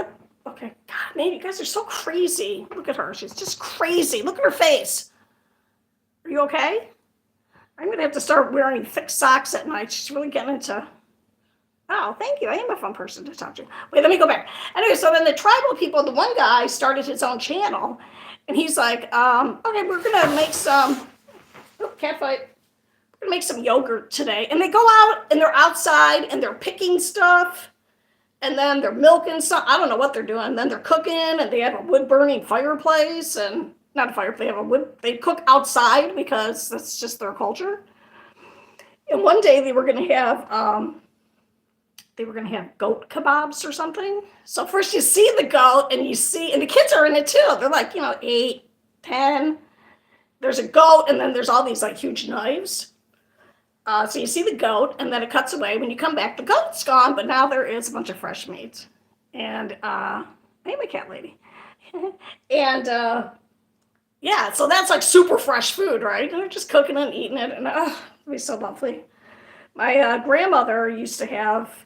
Okay, God, man, you guys are so crazy. Look at her. She's just crazy. Look at her face. Are you okay? I'm going to have to start wearing thick socks at night. She's really getting into... Oh, thank you. I am a fun person to talk to. Wait, let me go back. Anyway, so then the tribal people, the one guy started his own channel, and he's like, okay, we're going to make some... Oh, cat fight. We're going to make some yogurt today. And they go out, and they're outside, and they're picking stuff. And then they're milking some, I don't know what they're doing. And then they're cooking, and they have a wood-burning fireplace, and not a fireplace, they have a wood, they cook outside because that's just their culture. And one day they were going to have goat kebabs or something. So first you see the goat, and the kids are in it too. They're like, 8, 10. There's a goat, and then there's all these like huge knives. So you see the goat, and then it cuts away. When you come back, the goat's gone, but now there is a bunch of fresh meat. And I am a cat lady. And yeah, so that's like super fresh food, right? And they're just cooking and eating it, and it'd be so lovely. My grandmother used to have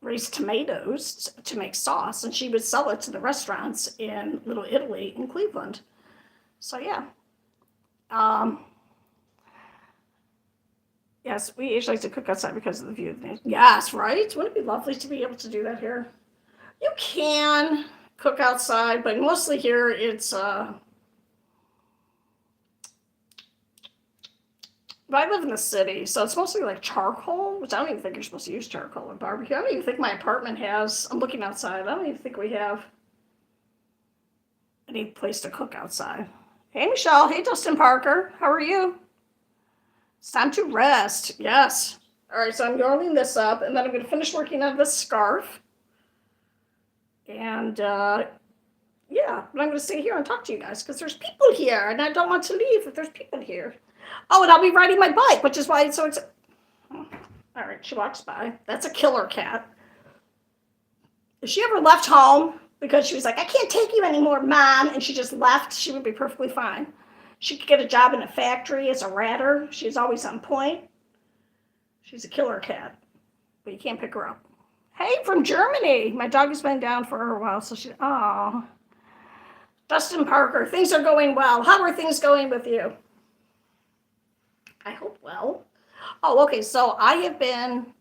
raised tomatoes to make sauce, and she would sell it to the restaurants in Little Italy in Cleveland. So yeah. Yes, we usually like to cook outside because of the view. Yes, right? Wouldn't it be lovely to be able to do that here? You can cook outside, but mostly here it's but I live in the city, so it's mostly like charcoal, which I don't even think you're supposed to use charcoal in barbecue. I don't even think my apartment has, I'm looking outside, I don't even think we have any place to cook outside. Hey, Michelle. Hey, Dustin Parker. How are you? It's time to rest. Yes. All right, so I'm yarning this up, and then I'm going to finish working on this scarf. And, yeah, but I'm going to stay here and talk to you guys because there's people here, and I don't want to leave if there's people here. Oh, and I'll be riding my bike, which is why it's so exciting. All right, she walks by. That's a killer cat. If she ever left home because she was like, I can't take you anymore, Mom, and she just left, she would be perfectly fine. She could get a job in a factory as a ratter. She's always on point. She's a killer cat, but you can't pick her up. Hey, from Germany. My dog has been down for a while, so Dustin Parker, things are going well. How are things going with you? I hope well. Oh, okay, so I have been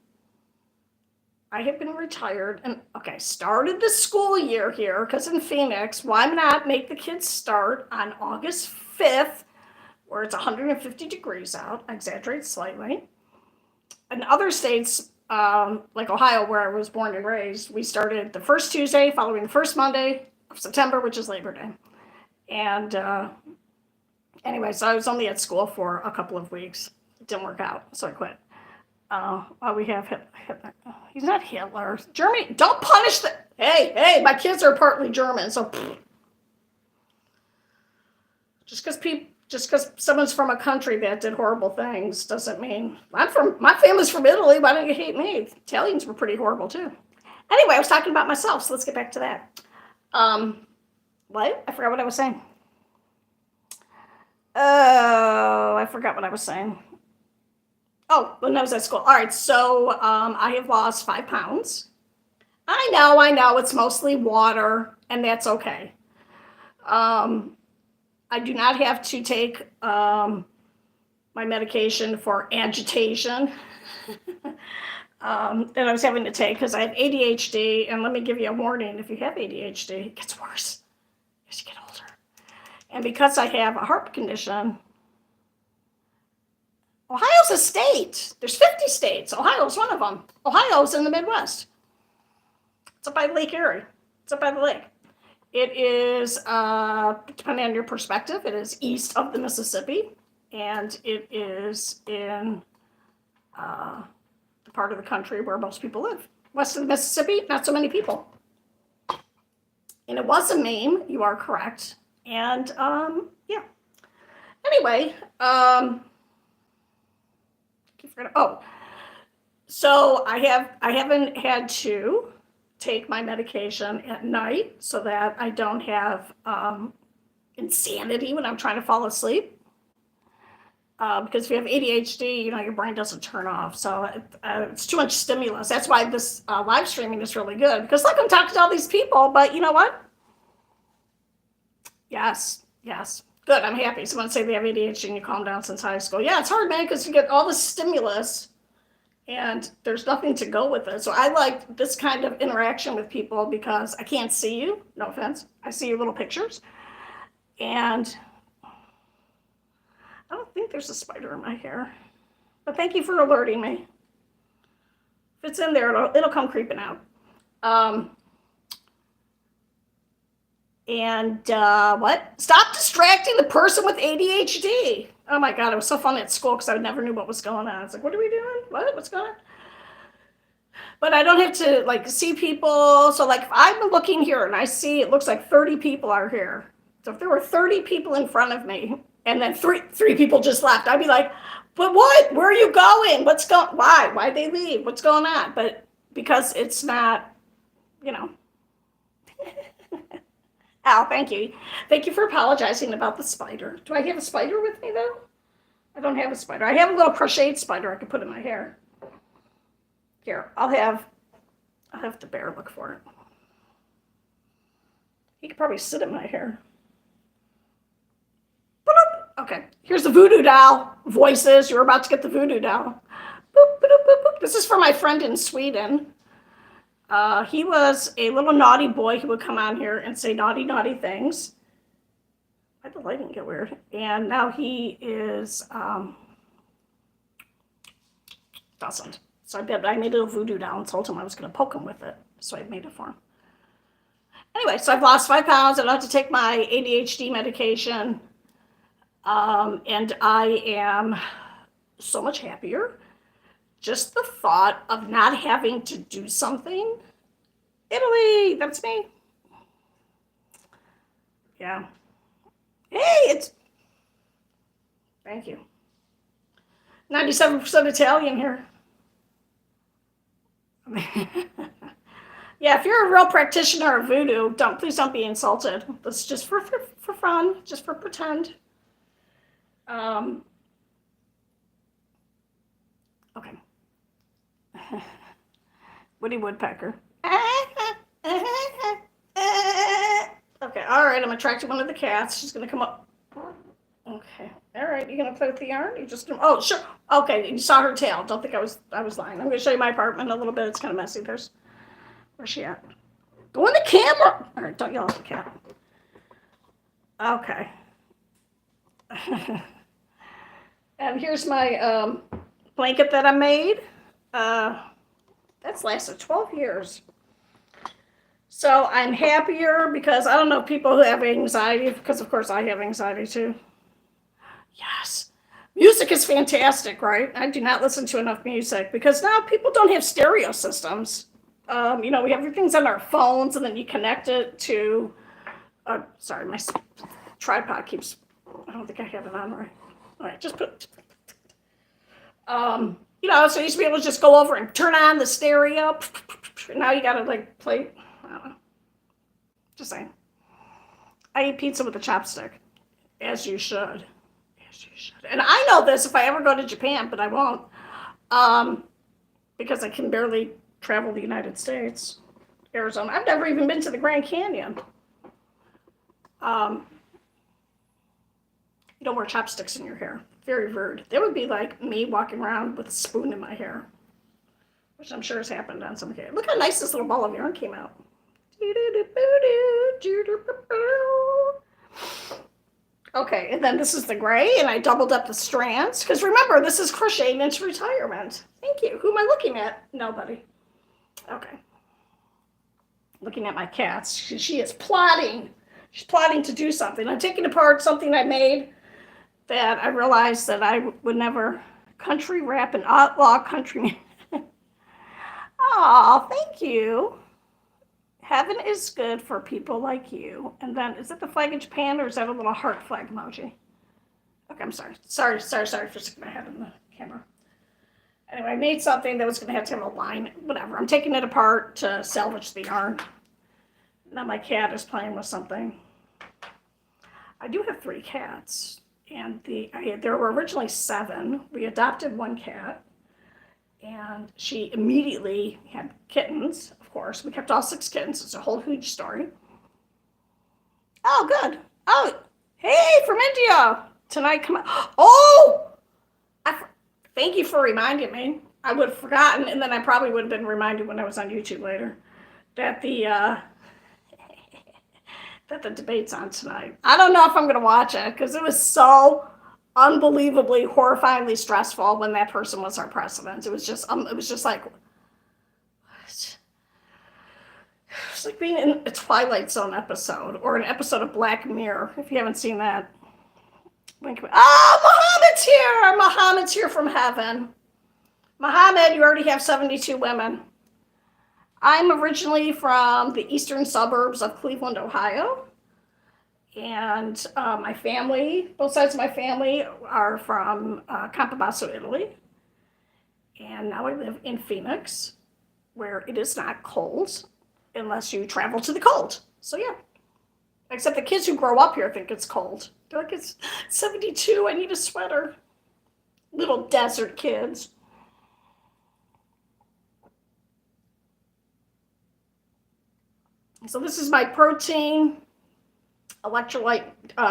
retired, and okay, started the school year here, because in Phoenix, why not make the kids start on August 5th, where it's 150 degrees out. I exaggerate slightly. In other states, like Ohio, where I was born and raised, we started the first Tuesday following the first Monday of September, which is Labor Day. And anyway, so I was only at school for a couple of weeks. It didn't work out, so I quit. We have Hitler. He's not Hitler. Germany, don't punish the... Hey, my kids are partly German, so... Just because someone's from a country that did horrible things doesn't mean... my family's from Italy. Why don't you hate me? Italians were pretty horrible, too. Anyway, I was talking about myself, so let's get back to that. What? I forgot what I was saying. Oh, I forgot what I was saying. Oh, when I was at school. All right, so I have lost 5 pounds. I know, it's mostly water, and that's okay. I do not have to take my medication for agitation that I was having to take because I have ADHD, and let me give you a warning, if you have ADHD, it gets worse as you get older. And because I have a heart condition, Ohio's a state. There's 50 states. Ohio's one of them. Ohio's in the Midwest. It's up by Lake Erie. It's up by the lake. It is, depending on your perspective, it is east of the Mississippi, and it is in the part of the country where most people live, west of the Mississippi, not so many people. And it was a meme. You are correct. And yeah. Anyway, so I haven't had to take my medication at night so that I don't have insanity when I'm trying to fall asleep. Because if you have ADHD, your brain doesn't turn off. So it's too much stimulus. That's why this live streaming is really good. Because look, I'm talking to all these people, but you know what? Yes. Good, I'm happy. Someone say they have ADHD and you calm down since high school. Yeah, it's hard, man, because you get all this stimulus and there's nothing to go with it. So I like this kind of interaction with people because I can't see you. No offense. I see your little pictures. And I don't think there's a spider in my hair, but thank you for alerting me. If it's in there, it'll come creeping out. What? Stop distracting the person with ADHD. Oh my God, it was so fun at school because I never knew what was going on. It's like, what are we doing? What's going on? But I don't have to see people. So if I'm looking here and I see it looks like 30 people are here. So if there were 30 people in front of me, and then three people just left, I'd be like, but what? Where are you going? Why? Why'd they leave? What's going on? But because it's not, Al, thank you. Thank you for apologizing about the spider. Do I have a spider with me, though? I don't have a spider. I have a little crocheted spider I could put in my hair. Here, I'll have the bear look for it. He could probably sit in my hair. Okay, here's the voodoo doll voices. You're about to get the voodoo doll. Boop, boop, boop, boop. This is for my friend in Sweden. He was a little naughty boy who would come on here and say naughty things. Why'd the lighting get weird? And now he is, doesn't. So I made a little voodoo doll and told him I was going to poke him with it. So I made it for him. Anyway, so I've lost 5 pounds. I don't have to take my ADHD medication. And I am so much happier. Just the thought of not having to do something. Italy, that's me. Yeah. Hey, thank you. 97% Italian here. Yeah, if you're a real practitioner of voodoo, please don't be insulted. This is just for fun, just for pretend. Okay. Woody Woodpecker. Okay, all right, I'm attracting one of the cats. She's gonna come up. Okay, all right, you gonna play with the yarn? You just, oh, sure. Okay, you saw her tail. Don't think I was lying. I'm gonna show you my apartment a little bit. It's kind of messy. Where's she at? Go in the camera. All right, don't yell at the cat. Okay. And here's my blanket that I made. That's lasted 12 years. So I'm happier because I don't know people who have anxiety, because of course I have anxiety too. Yes. Music is fantastic, right? I do not listen to enough music because now people don't have stereo systems. We have everything's on our phones and then you connect it to, sorry, my tripod keeps, I don't think I have it on right. All right, just put, so you used to be able to just go over and turn on the stereo. Now you gotta play, I don't know. Just saying. I eat pizza with a chopstick, as you should. And I know this if I ever go to Japan, but I won't, because I can barely travel the United States, Arizona. I've never even been to the Grand Canyon. You don't wear chopsticks in your hair. Very rude. That would be like me walking around with a spoon in my hair, which I'm sure has happened on some occasion. Look how nice this little ball of yarn came out. Okay, and then this is the gray, and I doubled up the strands, because remember, this is crocheting into retirement. Thank you. Who am I looking at? Nobody. Okay. Looking at my cats. She is plotting. She's plotting to do something. I'm taking apart something I made that I realized that I would never country rap and outlaw country. Oh, thank you. Heaven is good for people like you. And then, is that the flag of Japan or is that a little heart flag emoji? Okay, I'm sorry. Sorry for sticking my head in the camera. Anyway, I made something that was going to have a line. Whatever. I'm taking it apart to salvage the yarn. Now my cat is playing with something. I do have 3 cats. And there were originally 7. We adopted 1 cat. And she immediately had kittens, of course. We kept all 6 kittens. It's a whole huge story. Oh, good. Oh, hey, from India. Tonight, come on. Oh! Thank you for reminding me. I would have forgotten, and then I probably would have been reminded when I was on YouTube later that the debate's on tonight. I don't know if I'm going to watch it because it was so unbelievably, horrifyingly stressful when that person was our president. It was just like, it's like being in a Twilight Zone episode or an episode of Black Mirror. If you haven't seen that. Oh, Muhammad's here from heaven. Muhammad, you already have 72 women. I'm originally from the eastern suburbs of Cleveland, Ohio. And my family, both sides of my family are from Campobasso, Italy. And now I live in Phoenix, where it is not cold unless you travel to the cold. So yeah. Except the kids who grow up here think it's cold. They're like, it's 72, I need a sweater. Little desert kids. So this is my protein electrolyte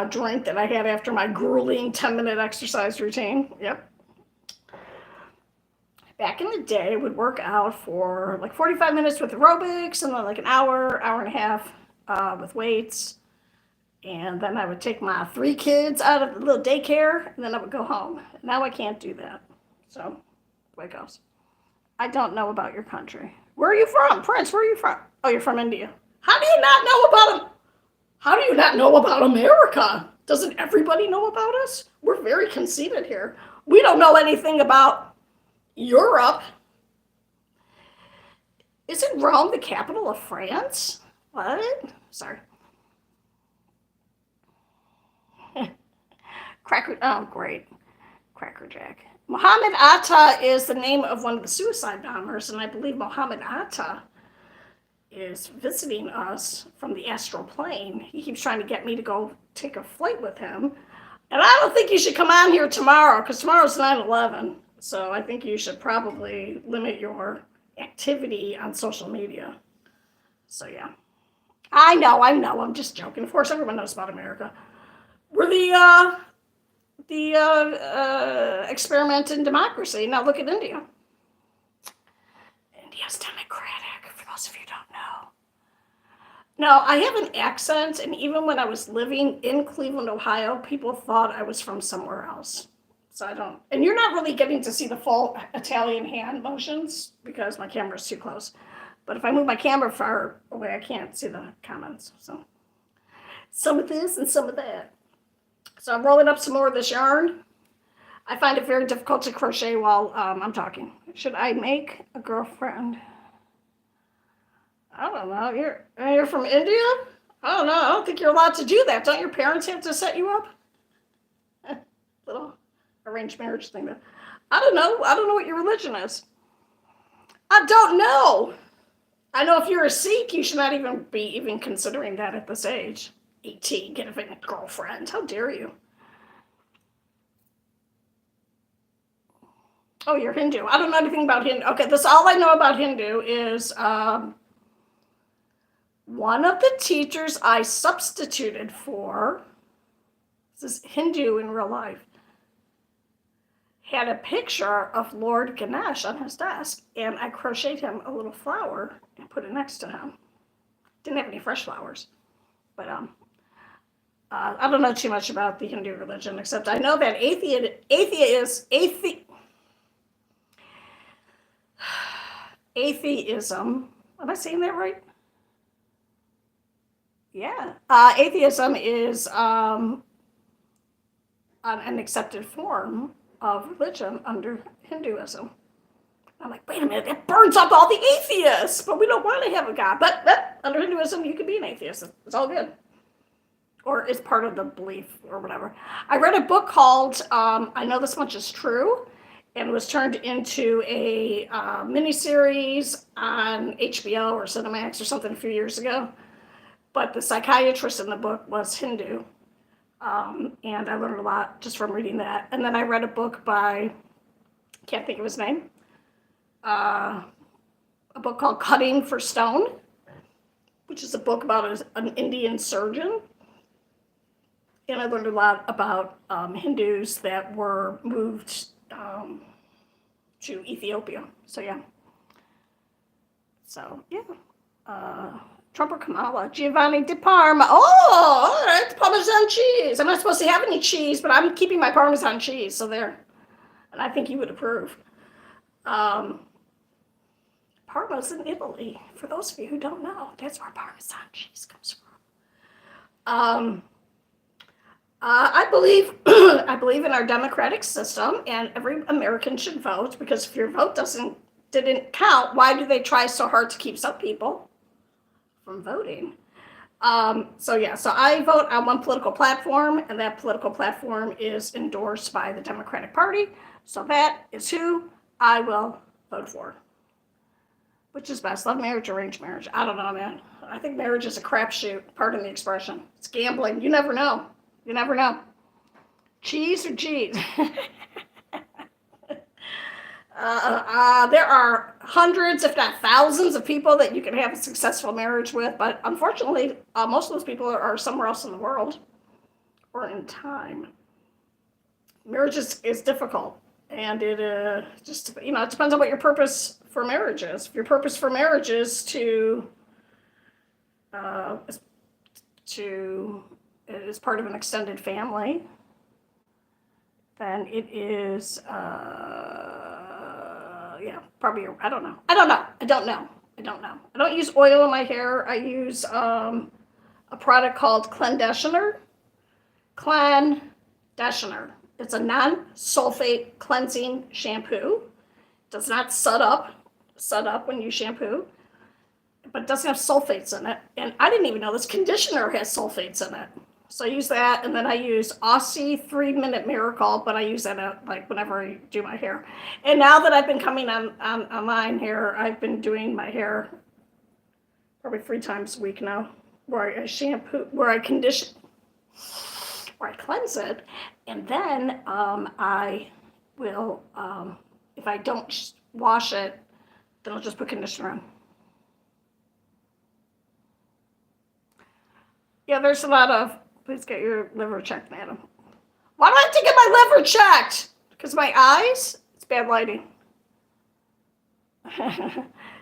drink that I had after my grueling 10-minute exercise routine. Yep. Back in the day, I would work out for like 45 minutes with aerobics and then like an hour and a half with weights. And then I would take my 3 kids out of the little daycare, and then I would go home. Now I can't do that. So, the way it goes. I don't know about your country. Where are you from? Prince, where are you from? Oh, you're from India. How do you not know about America? Doesn't everybody know about us? We're very conceited here. We don't know anything about Europe. Isn't Rome the capital of France? What? Sorry. Great. Crackerjack. Mohammed Atta is the name of one of the suicide bombers, and I believe Mohammed Atta is visiting us from the astral plane. He keeps trying to get me to go take a flight with him. And I don't think you should come on here tomorrow, because tomorrow's 9/11. So I think you should probably limit your activity on social media. So yeah. I know, I'm just joking. Of course, everyone knows about America. We're the experiment in democracy. Now look at India. India's democratic, for those of you who don't know. Now, I have an accent, and even when I was living in Cleveland, Ohio, people thought I was from somewhere else. So I don't, and you're not really getting to see the full Italian hand motions because my camera's too close. But if I move my camera far away, I can't see the comments. So some of this and some of that. So I'm rolling up some more of this yarn. I find it very difficult to crochet while I'm talking. Should I make a girlfriend? I don't know. You're from India? I don't know. I don't think you're allowed to do that. Don't your parents have to set you up? Little arranged marriage thing there. I don't know. I don't know what your religion is. I don't know. I know if you're a Sikh, you should not even be considering that at this age. 18, get a girlfriend. How dare you? Oh, you're Hindu. I don't know anything about Hindu. Okay, this all I know about Hindu is one of the teachers I substituted for, this is Hindu in real life, had a picture of Lord Ganesh on his desk, and I crocheted him a little flower and put it next to him. Didn't have any fresh flowers, but I don't know too much about the Hindu religion, except I know that atheism, am I saying that right? Yeah. Atheism is an accepted form of religion under Hinduism. I'm like, wait a minute, that burns up all the atheists, but we don't want to have a God. But under Hinduism, you can be an atheist. It's all good. Or it's part of the belief or whatever. I read a book called I Know This Much Is True, and it was turned into a miniseries on HBO or Cinemax or something a few years ago. But the psychiatrist in the book was Hindu. And I learned a lot just from reading that. And then I read a book by, can't think of his name, a book called Cutting for Stone, which is a book about an Indian surgeon. And I learned a lot about Hindus that were moved to Ethiopia. So, yeah. So, yeah. Trump or Kamala? Giovanni Di Parma. Oh, all right. Parmesan cheese. I'm not supposed to have any cheese, but I'm keeping my Parmesan cheese. So, there. And I think you would approve. Parma's in Italy. For those of you who don't know, that's where Parmesan cheese comes from. I believe I believe in our democratic system, and every American should vote, because if your vote didn't count, why do they try so hard to keep some people from voting? So I vote on one political platform, and that political platform is endorsed by the Democratic Party. So that is who I will vote for. Which is best, love marriage or arranged marriage? I don't know, man. I think marriage is a crapshoot, pardon the expression. It's gambling. You never know. You never know. Cheese or cheese? There are hundreds, if not thousands, of people that you can have a successful marriage with, but unfortunately, most of those people are somewhere else in the world or in time. Marriage is difficult, and it just, it depends on what your purpose for marriage is. If your purpose for marriage is is part of an extended family, then it is, probably, I don't know. I don't use oil in my hair. I use a product called Clandeshiner. It's a non-sulfate cleansing shampoo. It does not set up when you shampoo, but it doesn't have sulfates in it. And I didn't even know this conditioner has sulfates in it. So I use that, and then I use Aussie 3-Minute Miracle, but I use that whenever I do my hair. And now that I've been coming online here, I've been doing my hair probably 3 times a week now, where I shampoo, where I condition, where I cleanse it, and then I will, if I don't wash it, then I'll just put conditioner on. Yeah, there's a lot of, please get your liver checked, madam. Why do I have to get my liver checked? Because my eyes? It's bad lighting.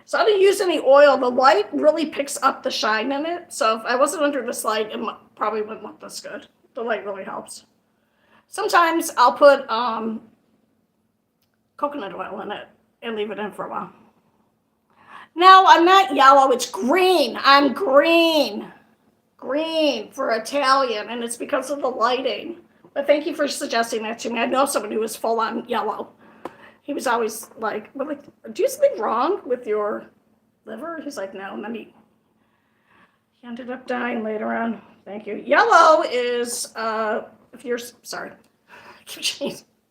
So I didn't use any oil. The light really picks up the shine in it. So if I wasn't under this light, it probably wouldn't look this good. The light really helps. Sometimes I'll put coconut oil in it and leave it in for a while. No, I'm not yellow. It's green. I'm green. Green for Italian, and it's because of the lighting. But thank you for suggesting that to me. I know someone who was full on yellow. He was always like, do you have something wrong with your liver? He's like, no. And then he ended up dying later on. Thank you. Yellow is if you're sorry,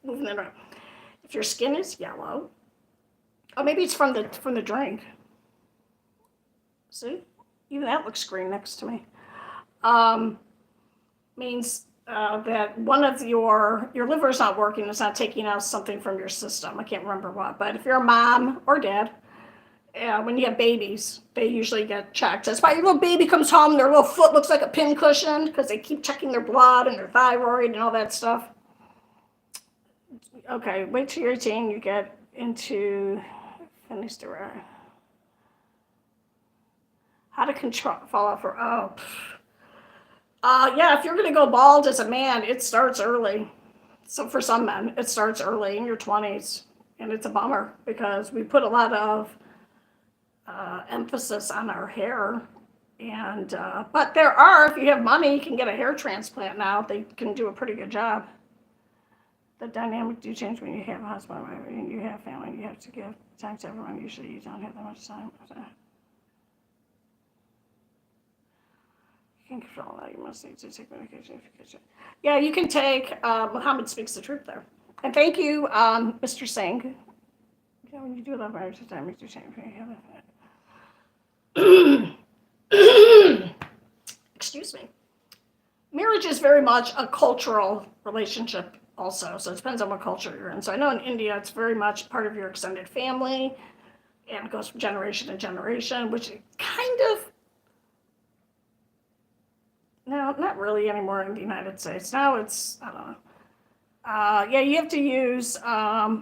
moving that around. If your skin is yellow, or maybe it's from the drink. See, even that looks green next to me. Means that one of your liver is not working. It's not taking out something from your system. I can't remember what, but if you're a mom or dad, when you have babies, they usually get checked. That's why your little baby comes home, their little foot looks like a pincushion, because they keep checking their blood and their thyroid and all that stuff. Okay, wait till you're 18, you get into finish the how to control fall off or if you're going to go bald as a man, it starts early. So for some men, it starts early in your 20s, and it's a bummer because we put a lot of emphasis on our hair. And but there are, if you have money, you can get a hair transplant now. They can do a pretty good job. The dynamic do change when you have a husband and you have family. You have to give time to everyone. Usually you don't have that much time. You can control that. You must need to take medication if you can. Yeah, you can take. Muhammad speaks the truth there. And thank you, Mr. Singh. Yeah, when you do love marriage, the dynamic do change when you have a excuse me. Marriage is very much a cultural relationship also, so it depends on what culture you're in. So I know in India it's very much part of your extended family, and it goes from generation to generation, which kind of, no, not really anymore in the United States. Now it's, I don't know. Yeah, you have to use, I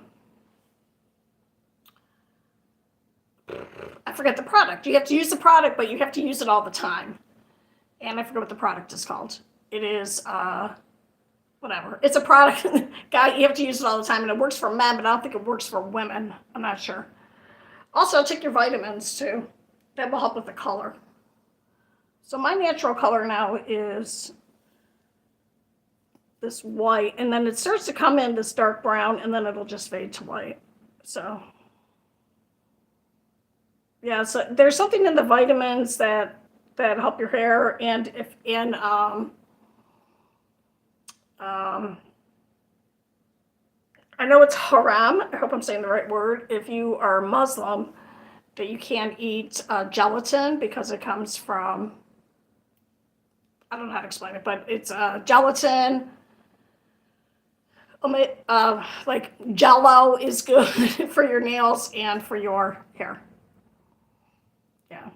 forget the product. You have to use the product, but you have to use it all the time. And I forget what the product is called. It is, whatever. It's a product, guy, you have to use it all the time, and it works for men, but I don't think it works for women. I'm not sure. Also, take your vitamins, too. That will help with the color. So my natural color now is this white, and then it starts to come in this dark brown, and then it'll just fade to white. So, yeah, so there's something in the vitamins that help your hair, and if in I know it's haram, I hope I'm saying the right word, if you are Muslim, that you can't eat gelatin because it comes from, I don't know how to explain it, but it's gelatin. Like Jello is good for your nails and for your hair. Yeah.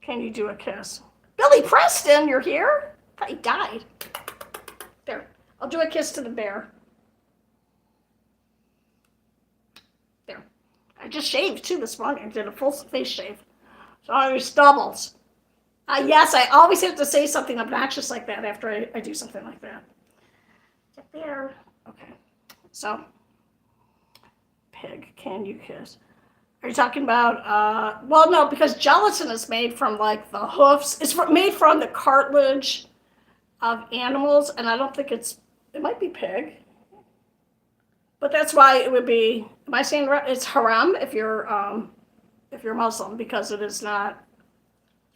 Can you do a kiss? Billy Preston, you're here? I thought he died. There. I'll do a kiss to the bear. There. I just shaved too this morning. I did a full face shave. So I was doubles. Yes, I always have to say something obnoxious like that after I do something like that. There. Okay. So, pig, can you kiss? Are you talking about, well, no, because gelatin is made from, like, the hoofs. It's made from the cartilage of animals, and I don't think it might be pig. But that's why it would be, am I saying right? It's haram if you're Muslim, because it is not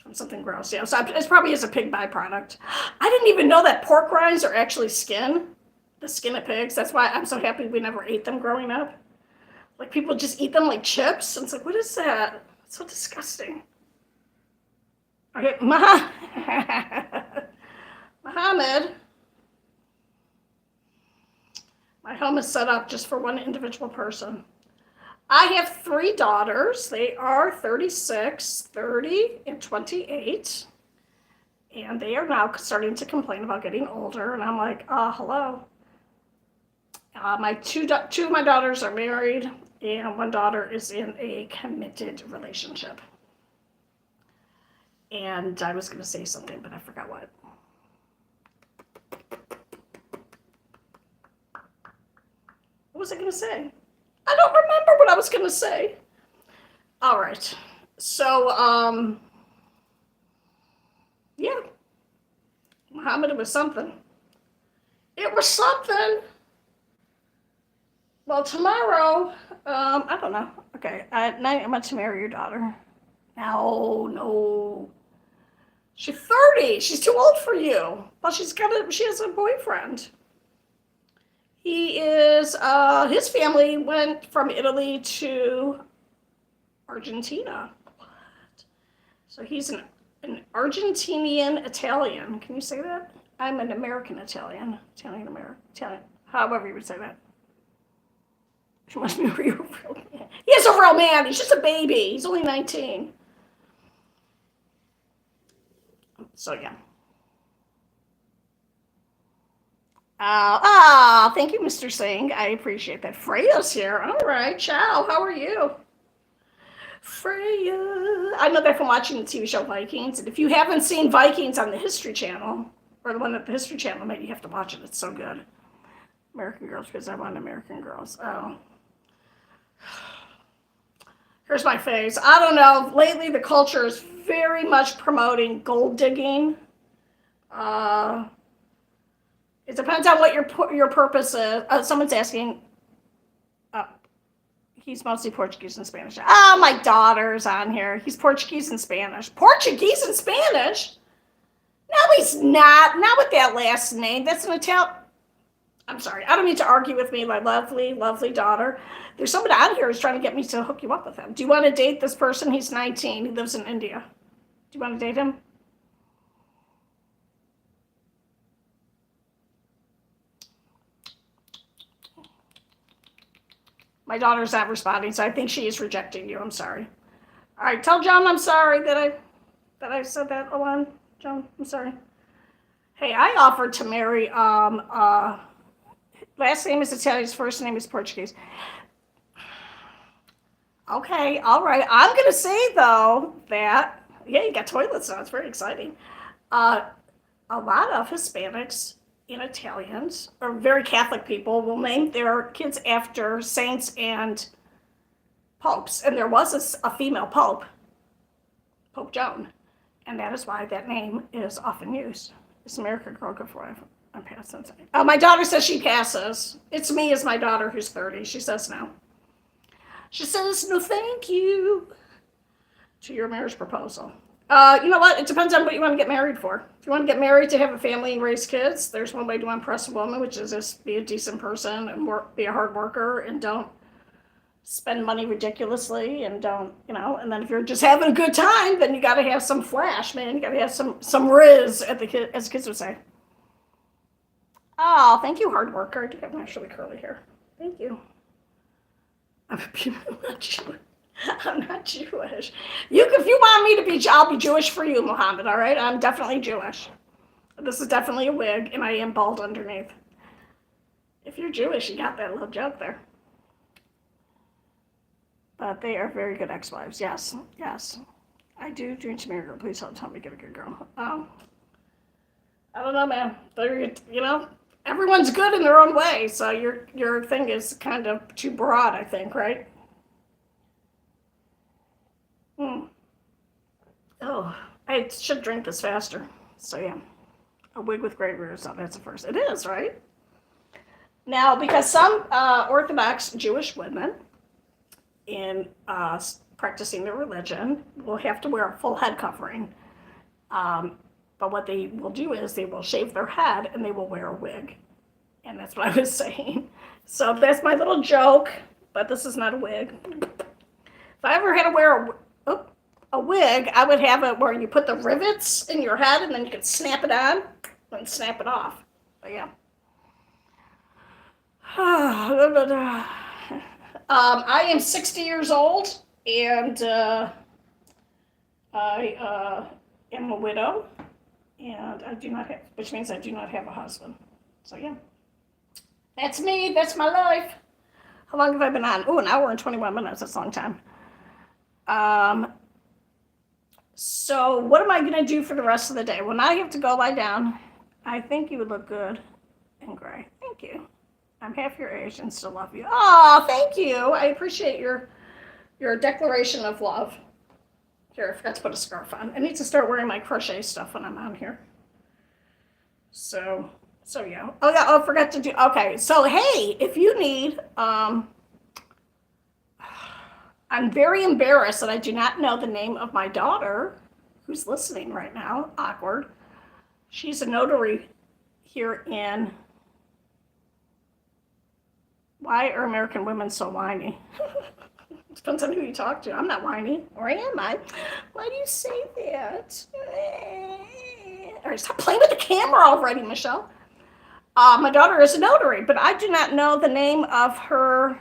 from something gross. Yeah, so it probably is a pig byproduct. I didn't even know that pork rinds are actually skin, the skin of pigs. That's why I'm so happy we never ate them growing up. Like, people just eat them like chips. And it's like, what is that? It's so disgusting. Okay, Muhammad. My home is set up just for one individual person. I have 3 daughters. They are 36, 30, and 28. And they are now starting to complain about getting older. And I'm like, hello. My two of my daughters are married, and one daughter is in a committed relationship. And I was going to say something, but I forgot what. What was I going to say? I don't remember what I was going to say. All right. So, yeah. Muhammad, it was something. It was something. Well, tomorrow, I don't know. Okay, at night I'm about to marry your daughter. No. She's 30. She's too old for you. Well, she has a boyfriend. He is, his family went from Italy to Argentina. What? So he's an Argentinian Italian. Can you say that? I'm an American Italian. Italian. However you would say that. She must be a real man. He is a real man. He's just a baby. He's only 19. So, yeah. Thank you, Mr. Singh. I appreciate that. Freya's here. All right. Ciao. How are you? Freya. I know that from watching the TV show Vikings. And if you haven't seen Vikings on the History Channel, or the one that the History Channel made, you have to watch it. It's so good. American Girls, because I want American Girls. Oh. Here's my face. I don't know. Lately, the culture is very much promoting gold digging. It depends on what your purpose is. Someone's asking. He's mostly Portuguese and Spanish. Oh, my daughter's on here. He's Portuguese and Spanish. Portuguese and Spanish? No, he's not. Not with that last name. That's an Italian. I'm sorry. I don't mean to argue with me, my lovely, lovely daughter. There's somebody out here who's trying to get me to hook you up with him. Do you want to date this person? He's 19. He lives in India. Do you want to date him? My daughter's not responding, so I think she is rejecting you. I'm sorry. All right, tell John I'm sorry that I said that. Alon, John, I'm sorry. Hey, I offered to marry. Last name is Italian. His first name is Portuguese. Okay, all right. I'm gonna say though that you got toilets now. It's very exciting. A lot of Hispanics and Italians, or very Catholic people, will name their kids after saints and popes. And there was a female pope, Pope Joan, and that is why that name is often used. Is America girl good for I'm passing. My daughter says she passes. It's me as my daughter who's 30. She says no. She says no thank you to your marriage proposal. You know what? It depends on what you want to get married for. If you want to get married to have a family and raise kids, there's one way to impress a woman, which is just be a decent person and be a hard worker and don't spend money ridiculously and don't, and then if you're just having a good time, then you got to have some flash, man. You got to have some riz, as the kids would say. Oh, thank you, hard worker. I do have naturally curly hair. Thank you. I'm not Jewish. I'm not Jewish. If you want me to be, I'll be Jewish for you, Muhammad, all right? I'm definitely Jewish. This is definitely a wig, and I am bald underneath. If you're Jewish, you got that little joke there. But they are very good ex-wives. Yes. I do dream to marry her. Please don't tell me to get a good girl. I don't know, man. Everyone's good in their own way, so your thing is kind of too broad, I think, right? Oh, I should drink this faster. So yeah, a wig with gray roots. Oh, that's the first. It is, right? Now, because some Orthodox Jewish women in practicing their religion will have to wear a full head covering. But what they will do is they will shave their head and they will wear a wig. And that's what I was saying. So that's my little joke, but this is not a wig. If I ever had to wear a wig, I would have it where you put the rivets in your head and then you could snap it on and snap it off. But yeah. I am 60 years old and I am a widow and I do not have, which means I do not have a husband. So yeah. That's me. That's my life. How long have I been on? Oh, an hour and 21 minutes. That's a long time. So what am I going to do for the rest of the day? When I have to go lie down, I think you would look good and gray. Thank you. I'm half your age and still love you. Oh, thank you. I appreciate your declaration of love. Here, I forgot to put a scarf on. I need to start wearing my crochet stuff when I'm on here. So yeah. Oh yeah, I forgot to do, okay. So hey, if you need, I'm very embarrassed that I do not know the name of my daughter who's listening right now. Awkward. She's a notary here in, why are American women so whiny? Depends on who you talk to. I'm not whiny, or am I? Why do you say that? All right, stop playing with the camera already, Michelle. My daughter is a notary, but I do not know the name of her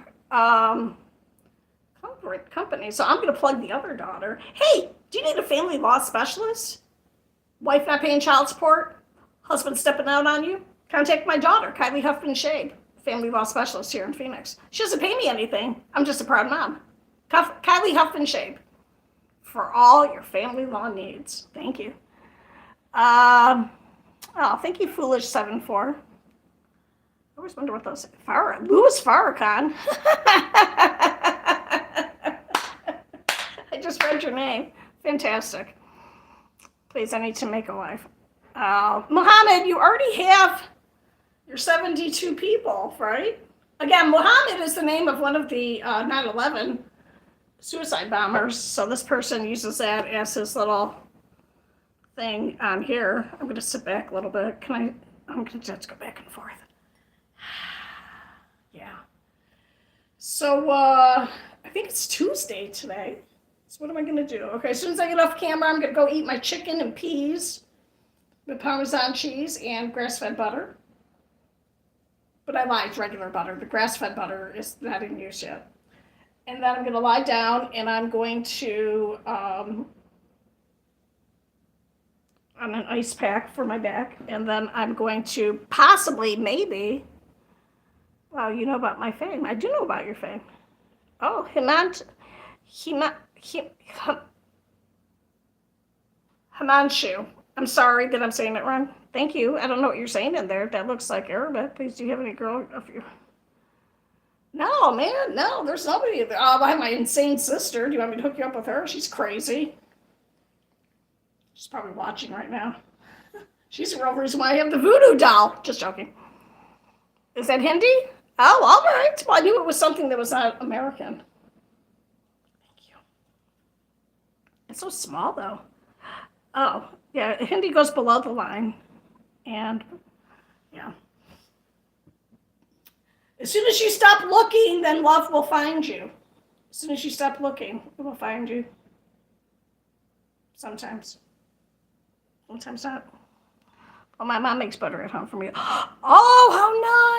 company, so I'm going to plug the other daughter. Hey, do you need a family law specialist? Wife not paying child support? Husband stepping out on you? Contact my daughter, Kylie Huffman Shabe, family law specialist here in Phoenix. She doesn't pay me anything. I'm just a proud mom. Kylie Huffman Shabe, for all your family law needs. Thank you. Thank you, Foolish 74. I always wonder what those Louis Farrakhan. I just read your name. Fantastic. Please, I need to make a life. Muhammad, you already have You're 72 people, right? Again, Muhammad is the name of one of the 9/11 suicide bombers. So this person uses that as his little thing on here. I'm going to sit back a little bit. I'm going to just go back and forth. Yeah. So I think it's Tuesday today. So what am I going to do? Okay, as soon as I get off camera, I'm going to go eat my chicken and peas with Parmesan cheese and grass-fed butter. But I lied, regular butter. The grass-fed butter is not in use yet. And then I'm going to lie down and I'm going to, on an ice pack for my back. And then I'm going to possibly, maybe, wow, you know about my fame. I do know about your fame. Oh, Himanshu. I'm sorry that I'm saying it wrong. Thank you. I don't know what you're saying in there. That looks like Arabic. Please, do you have any girl of you? No, man, no, there's nobody there. Oh, I have my insane sister. Do you want me to hook you up with her? She's crazy. She's probably watching right now. She's the real reason why I have the voodoo doll. Just joking. Is that Hindi? Oh, all right. Well, I knew it was something that was not American. Thank you. It's so small, though. Oh, yeah, Hindi goes below the line. And, yeah. As soon as you stop looking, then love will find you. As soon as you stop looking, it will find you. Sometimes. Sometimes not. Well, my mom makes butter at home for me. Oh, how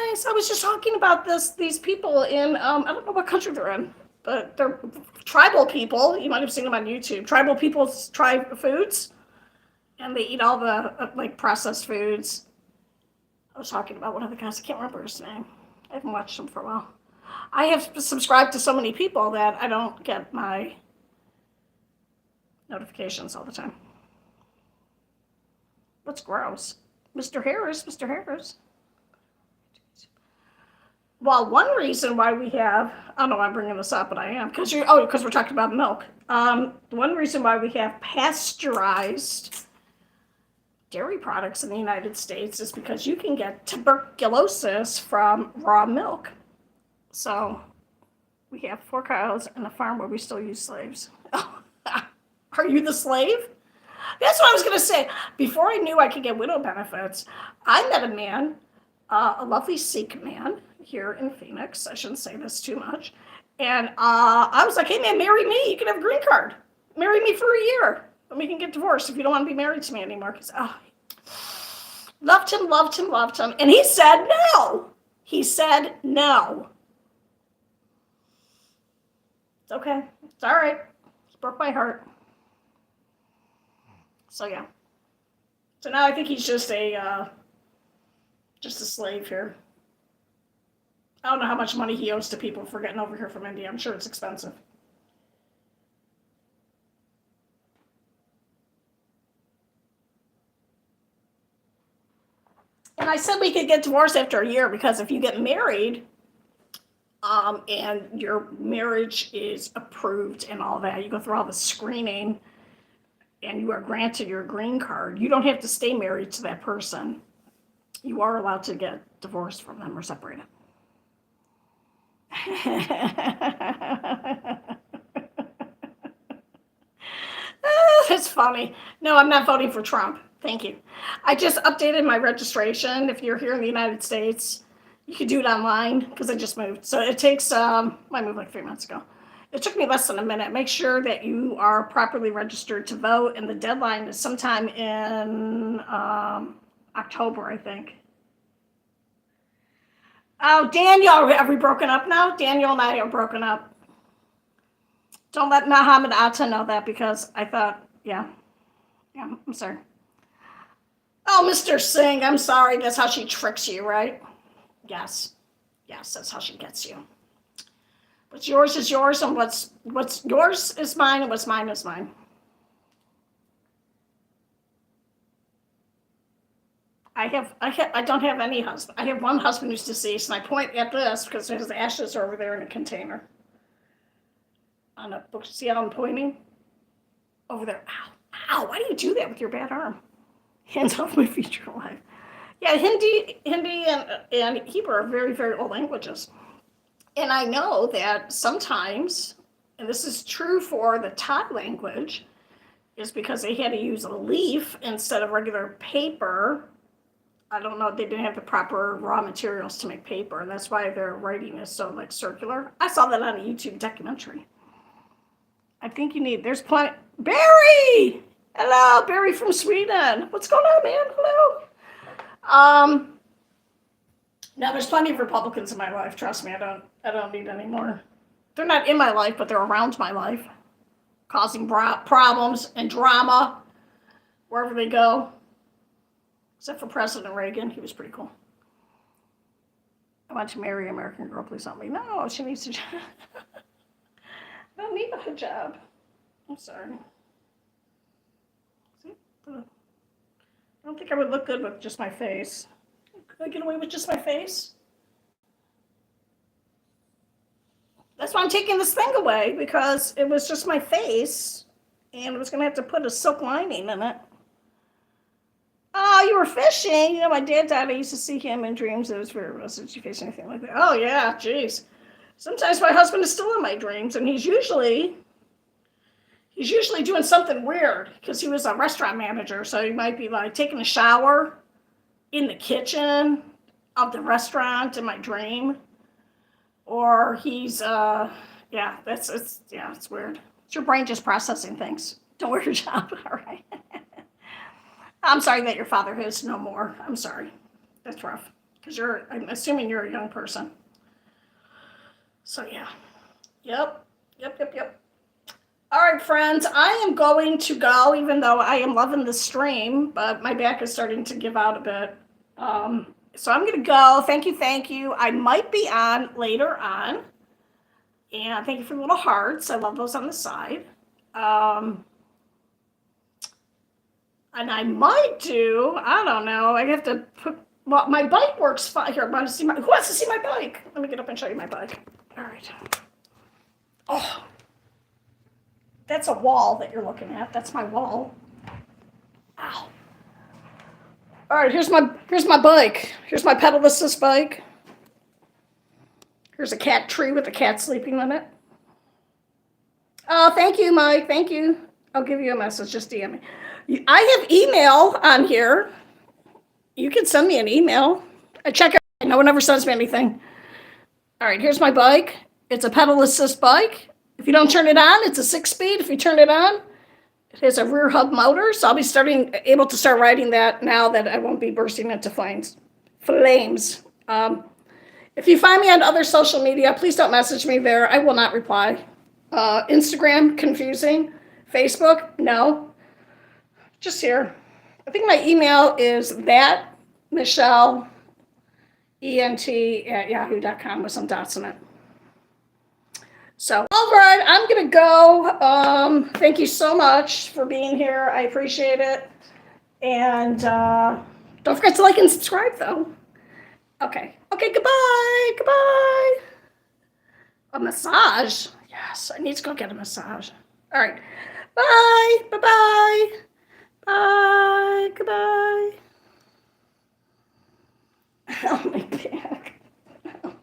nice! I was just talking about these people in, I don't know what country they're in, but they're tribal people. You might have seen them on YouTube. Tribal people try foods, and they eat all the, processed foods. I was talking about one of the guys. I can't remember his name. I haven't watched him for a while. I have subscribed to so many people that I don't get my notifications all the time. What's gross? Mr. Harris. Well, one reason why we have, I don't know why I'm bringing this up, but I am, because we're talking about milk. One reason why we have pasteurized dairy products in the United States is because you can get tuberculosis from raw milk. So we have 4 cows and a farm where we still use slaves. Are you the slave? That's what I was going to say. Before I knew I could get widow benefits, I met a man, a lovely Sikh man here in Phoenix. I shouldn't say this too much. And I was like, hey man, marry me. You can have a green card. Marry me for a year. And we can get divorced if you don't want to be married to me anymore. Because, loved him. And he said no. It's okay. It's all right. He broke my heart. So yeah. So now I think he's just a slave here. I don't know how much money he owes to people for getting over here from India. I'm sure it's expensive. And I said we could get divorced after a year because if you get married, and your marriage is approved and all that, you go through all the screening and you are granted your green card, you don't have to stay married to that person. You are allowed to get divorced from them or separated. It's funny. No, I'm not voting for Trump. Thank you. I just updated my registration. If you're here in the United States, you can do it online because I just moved. So it takes, I moved like 3 months ago. It took me less than a minute. Make sure that you are properly registered to vote. And the deadline is sometime in October, I think. Oh, Daniel, have we broken up now? Daniel and I are broken up. Don't let Muhammad Atta know that because I thought, yeah, I'm sorry. Oh, Mr. Singh, I'm sorry. That's how she tricks you, right? Yes, that's how she gets you. What's yours is yours, and what's yours is mine, and what's mine is mine. I don't have any husband. I have one husband who's deceased, and I point at this because his ashes are over there in a container. On a book. See how I'm pointing? Over there. Ow. Why do you do that with your bad arm? Hands off my future life. Yeah, Hindi and Hebrew are very, very old languages. And I know that sometimes, and this is true for the Thai language, is because they had to use a leaf instead of regular paper. I don't know, they didn't have the proper raw materials to make paper, and that's why their writing is so like circular. I saw that on a YouTube documentary. I think there's plenty. Barry! Hello, Barry from Sweden. What's going on, man? Hello. Now there's plenty of Republicans in my life. Trust me, I don't need any more. They're not in my life, but they're around my life, causing problems and drama wherever they go. Except for President Reagan, he was pretty cool. I want to marry an American girl. Please help me. No, she needs to. I don't need a hijab. I'm sorry. See? I don't think I would look good with just my face. Could I get away with just my face? That's why I'm taking this thing away, because it was just my face, and I was going to have to put a silk lining in it. Oh, you were fishing. You know, my dad died. I used to see him in dreams. It was very rough. Did you face anything like that? Oh, yeah. Jeez. Sometimes my husband is still in my dreams, and he's usually doing something weird, because he was a restaurant manager. So he might be like taking a shower in the kitchen of the restaurant in my dream, or he's it's weird. It's your brain just processing things. Don't wear your job. All right. I'm sorry that your father is no more. I'm sorry. That's rough, because I'm assuming you're a young person. So yeah. Yep. All right, friends, I am going to go, even though I am loving the stream, but my back is starting to give out a bit. So I'm going to go. Thank you. I might be on later on. And thank you for the little hearts. I love those on the side. And I might do, I don't know, I have to put, well, my bike works fine. Here, who wants to see my bike? Let me get up and show you my bike. All right. Oh, that's a wall that you're looking at. That's my wall. Ow. All right, here's my bike. Here's my pedal assist bike. Here's a cat tree with a cat sleeping in it. Oh, thank you, Mike. Thank you. I'll give you a message. Just DM me. I have email on here. You can send me an email. I check it. No one ever sends me anything. All right, here's my bike. It's a pedal assist bike. If you don't turn it on, it's a 6-speed. If you turn it on, it has a rear hub motor. So I'll be able to start riding that now that I won't be bursting into flames. If you find me on other social media, please don't message me there. I will not reply. Instagram, confusing. Facebook, no. Just here. I think my email is thatmichelleent@yahoo.com with some dots in it. So, all right, I'm going to go. Thank you so much for being here. I appreciate it. And don't forget to like and subscribe, though. Okay, goodbye. A massage? Yes, I need to go get a massage. All right, bye.